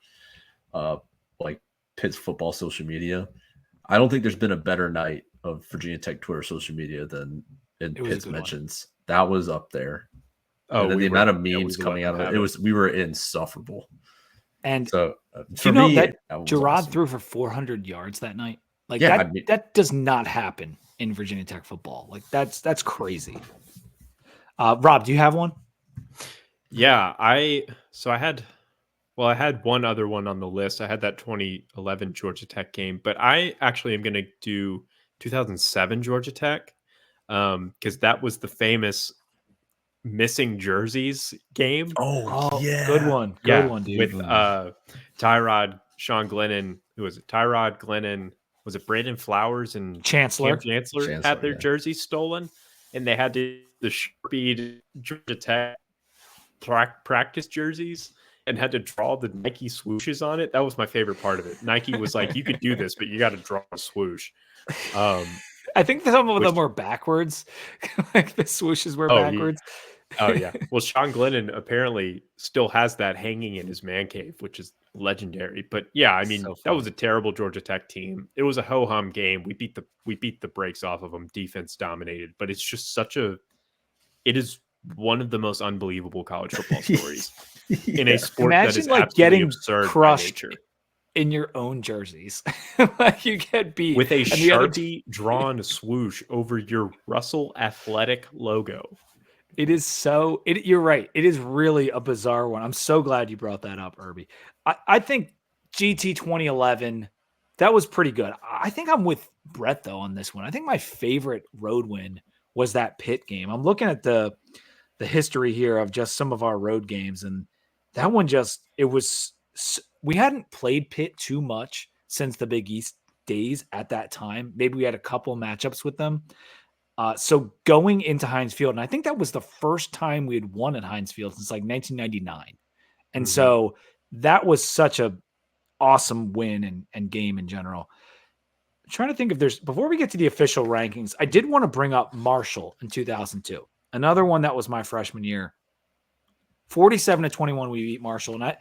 like Pitt's football social media. I don't think there's been a better night of Virginia Tech Twitter social media than in Pitt's mentions. That was up there. Oh, and then the amount of memes coming out of it, we were insufferable. And so for me, that Gerard threw for 400 yards that night. Like, that does not happen in Virginia Tech football. Like, that's crazy. Rob, do you have one? Yeah, I had one other one on the list. I had that 2011 Georgia Tech game, but I actually am going to do 2007 Georgia Tech, because that was the famous missing jerseys game. Oh yeah, good one, dude. With Tyrod, Sean Glennon, who was it? Tyrod Glennon. Was it Brandon Flowers and Chancellor had their jerseys stolen, and they had the Sharpie Georgia Tech practice jerseys and had to draw the Nike swooshes on it. That was my favorite part of it. Nike was like, "You could do this, but you got to draw a swoosh." I think some of them were backwards. Like, the swooshes were backwards. Oh yeah. Well, Sean Glennon apparently still has that hanging in his man cave, which is legendary. But yeah, I mean, So that was funny. a terrible Georgia Tech team. It was a ho hum game. We beat the brakes off of them. Defense dominated, but it's just it is one of the most unbelievable college football stories in a Yeah. sport that Imagine is like absolutely getting absurd by crushed nature. in your own jerseys. Like you get beat With a and the other Sharpie drawn swoosh over your Russell Athletic logo. it is so you're right. It is really a bizarre one. I'm so glad you brought that up, Irby. I think GT 2011, that was pretty good. I think I'm with Brett though on this one. I think my favorite road win was that Pitt game. I'm looking at the history here of just some of our road games, and that one just we hadn't played Pitt too much since the Big East days at that time. Maybe we had a couple matchups with them. So going into Heinz Field, and I think that was the first time we had won at Heinz Field since like 1999. And so that was such a awesome win and game in general. I'm trying to think if there's, before we get to the official rankings, I did want to bring up Marshall in 2002. Another one that was my freshman year. 47-21, we beat Marshall. And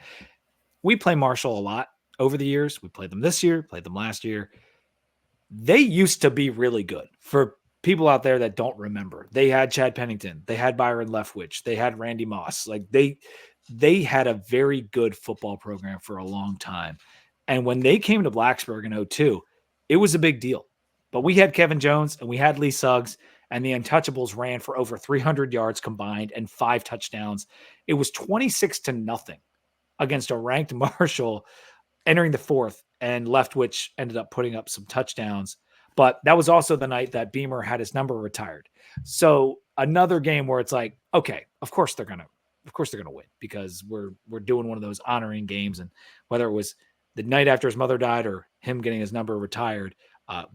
we play Marshall a lot over the years. We played them this year, played them last year. They used to be really good. For people out there that don't remember, they had Chad Pennington, they had Byron Leftwich, they had Randy Moss. Like they had a very good football program for a long time. And when they came to Blacksburg in 2002, it was a big deal. But we had Kevin Jones and we had Lee Suggs, and the Untouchables ran for over 300 yards combined and 5 touchdowns. It was 26-0 against a ranked Marshall entering the fourth, and Leftwich ended up putting up some touchdowns. But that was also the night that Beamer had his number retired. So another game where it's like, okay, of course they're gonna win, because we're doing one of those honoring games. And whether it was the night after his mother died or him getting his number retired,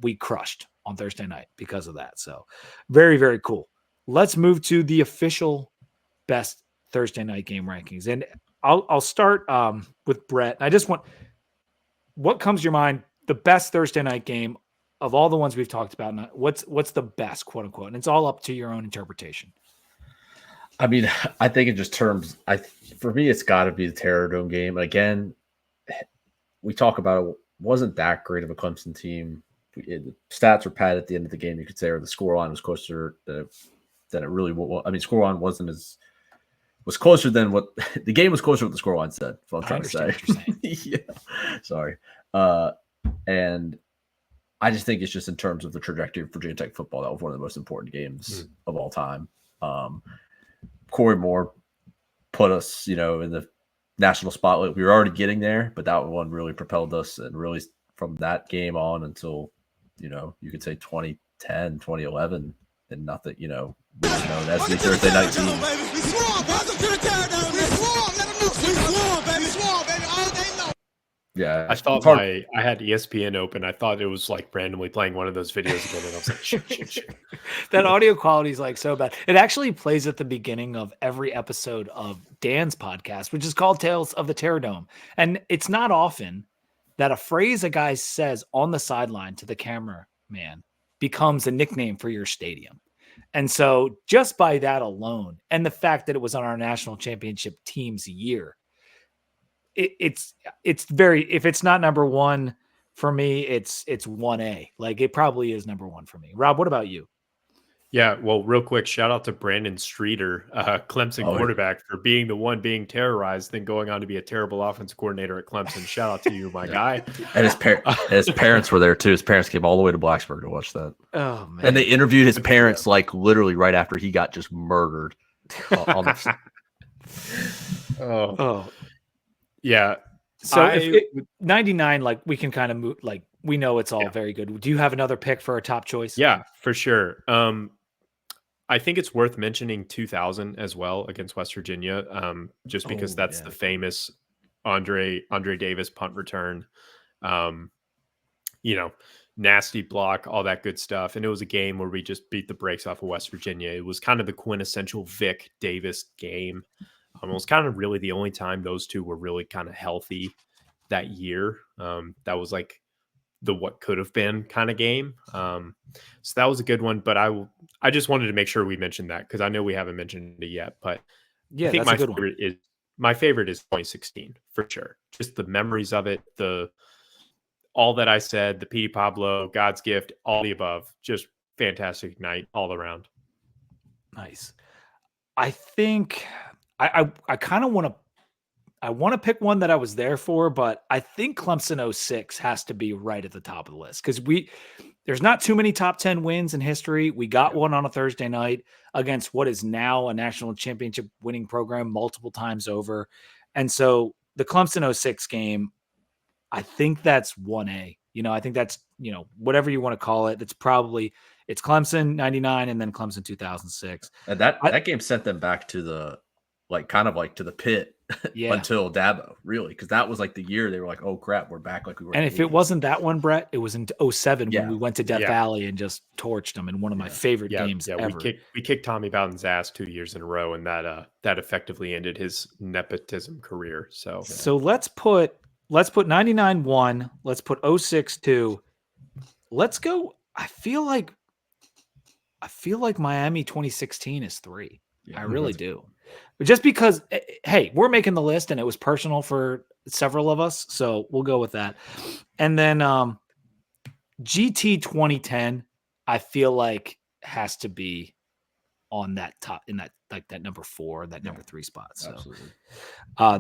we crushed on Thursday night because of that. So very, very cool. Let's move to the official best Thursday night game rankings. And I'll start with Brett. I just want, what comes to your mind, the best Thursday night game of all the ones we've talked about? What's the best, quote unquote? And it's all up to your own interpretation. I mean, I think in just terms, for me, it's got to be the Terror Dome game. Again, we talk about it wasn't that great of a Clemson team. The stats were padded at the end of the game, you could say, or the scoreline was closer than it really was. I mean, scoreline was closer than what the game was closer than what the scoreline said. That's what I'm trying to say. What you're saying. Yeah, sorry. And I just think it's just in terms of the trajectory of Virginia Tech football, that was one of the most important games of all time. Corey Moore put us, in the national spotlight. We were already getting there, but that one really propelled us, and really from that game on until, you could say 2010, 2011, and nothing, we were known as the Thursday night team. We swore, welcome to the Terror Dome. We swore, let them know. We swore, baby, all day long. Yeah, I thought I had ESPN open. I thought it was like randomly playing one of those videos again, and I was like, shit. That audio quality is like so bad. It actually plays at the beginning of every episode of Dan's podcast, which is called Tales of the Terror Dome. And it's not often that a phrase a guy says on the sideline to the cameraman becomes a nickname for your stadium. And so just by that alone, and the fact that it was on our national championship team's year, it's very, if it's not number one for me, it's 1A. Like it probably is number one for me. Rob, what about you? Yeah, well, real quick, shout out to Brandon Streeter, Clemson quarterback, for being the one being terrorized, then going on to be a terrible offensive coordinator at Clemson. Shout out to you, my guy. And his parents were there too. His parents came all the way to Blacksburg to watch that. Oh man! And they interviewed his parents like literally right after he got just murdered. Oh, yeah. So 99, like we can kind of move, like we know it's all very good. Do you have another pick for a top choice? Yeah, for sure. I think it's worth mentioning 2000 as well against West Virginia, just because that's the famous Andre Davis punt return. Nasty block, all that good stuff. And it was a game where we just beat the brakes off of West Virginia. It was kind of the quintessential Vic Davis game. It was kind of really the only time those two were really kind of healthy that year. That was like the what could have been kind of game. So that was a good one. But I just wanted to make sure we mentioned that because I know we haven't mentioned it yet. But Yeah, I think that's a good one. my favorite is 2016 for sure. Just the memories of it, all that I said, the Petey Pablo, God's gift, all the above, just fantastic night all around. Nice. I think I kind of want to pick one that I was there for, but I think Clemson 06 has to be right at the top of the list because there's not too many top 10 wins in history. We got one on a Thursday night against what is now a national championship winning program multiple times over. And so the Clemson 06 game, I think that's 1A. I think that's, whatever you want to call it. It's Clemson 99 and then Clemson 2006. And that game sent them back to the to the pit until Dabo, really, because that was like the year they were like, oh crap, we're back like we were. And if it wasn't that one, Brett, it was in 07 when we went to Death Valley and just torched them in one of my favorite games ever. We kicked Tommy Bowden's ass 2 years in a row, and that effectively ended his nepotism career. So let's put 99 1. Let's put 06 2. Let's go. I feel like Miami 2016 is 3. I really do. But just because, hey, we're making the list and it was personal for several of us. So we'll go with that. And then GT 2010, I feel like has to be on that top in that number 4, that number 3 spot. So absolutely.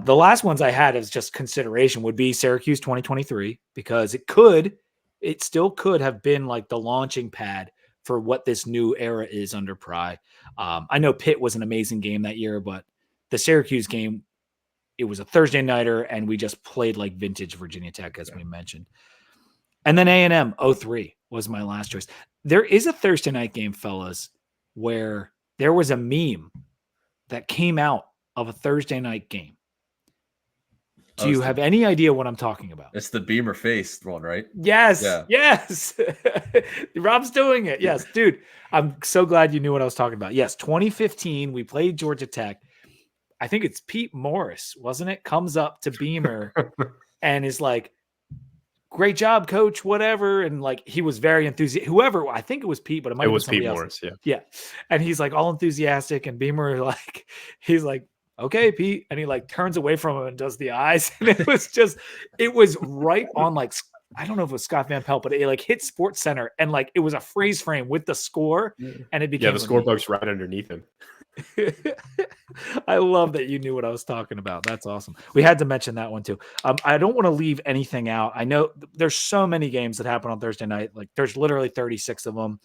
The last ones I had as just consideration would be Syracuse 2023, because it still could have been like the launching pad for what this new era is under Pry. I know Pitt was an amazing game that year, but the Syracuse game, it was a Thursday nighter, and we just played like vintage Virginia Tech, as we mentioned. And then A&M 03 was my last choice. There is a Thursday night game, fellas, where there was a meme that came out of a Thursday night game. Do you have any idea what I'm talking about? It's the Beamer face one, right? Yes. Yeah. Yes. Rob's doing it. Yes, dude. I'm so glad you knew what I was talking about. Yes, 2015, we played Georgia Tech. I think it's Pete Morris, wasn't it? Comes up to Beamer and is like, great job, coach, whatever. And like, he was very enthusiastic. Whoever, I think it was Pete, but it might have been somebody else. Morris, yeah. Yeah. And he's like all enthusiastic, and Beamer, he's like, okay, Pete. And he like turns away from him and does the eyes. And it was right on like, I don't know if it was Scott Van Pelt, but it like hit Sports Center, and like it was a freeze frame with the score, and it became the scorebook's right underneath him. I love that you knew what I was talking about. That's awesome. We had to mention that one too. I don't want to leave anything out. I know there's so many games that happen on Thursday night. Like there's literally 36 of them.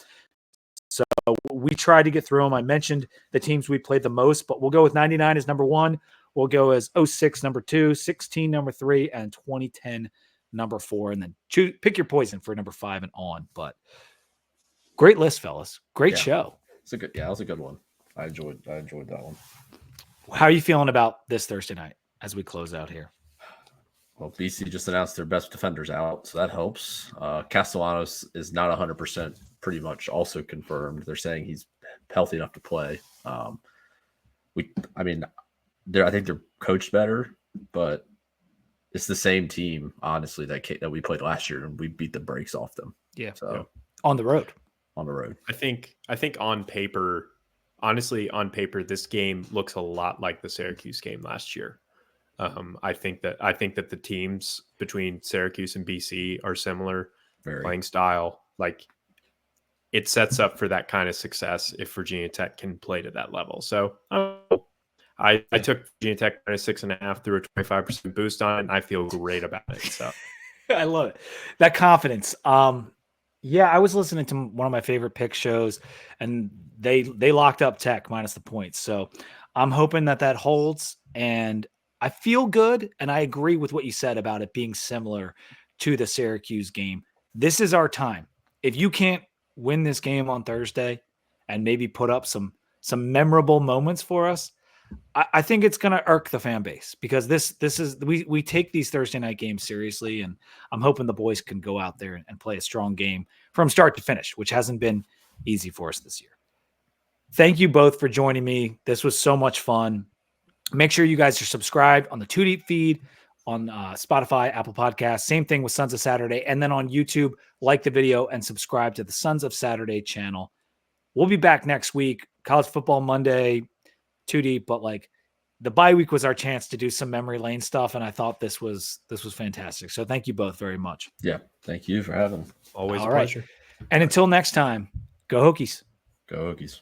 So we tried to get through them. I mentioned the teams we played the most, but we'll go with 99 as number 1. We'll go as 06 number 2, 16 number 3, and 2010 number 4. And then pick your poison for number 5 and on. But great list, fellas. Great show. That was a good one. I enjoyed that one. How are you feeling about this Thursday night as we close out here? Well, BC just announced their best defenders out, so that helps. Castellanos is not 100%, pretty much also confirmed. They're saying he's healthy enough to play. I think they're coached better, but it's the same team, honestly, that we played last year, and we beat the brakes off them. Yeah. So on the road. I think on paper, this game looks a lot like the Syracuse game last year. I think that the teams between Syracuse and BC are similar playing style. Like it sets up for that kind of success if Virginia Tech can play to that level. So I took Virginia Tech minus 6.5 through a 25% boost on it, and I feel great about it. So I love it. That confidence. I was listening to one of my favorite pick shows, and they locked up Tech minus the points. So I'm hoping that holds, and I feel good. And I agree with what you said about it being similar to the Syracuse game. This is our time. If you can't win this game on Thursday and maybe put up some memorable moments for us, I think it's going to irk the fan base, because this is we take these Thursday night games seriously, and I'm hoping the boys can go out there and play a strong game from start to finish, which hasn't been easy for us this year. Thank you both for joining me. This was so much fun. Make sure you guys are subscribed on the Two Deep feed, on Spotify, Apple Podcasts. Same thing with Sons of Saturday. And then on YouTube, like the video and subscribe to the Sons of Saturday channel. We'll be back next week. College Football Monday, too deep, but like the bye week was our chance to do some memory lane stuff. And I thought this was fantastic. So thank you both very much. Yeah. Thank you for having me. Always All a right. pleasure. And until next time, go Hokies. Go Hokies.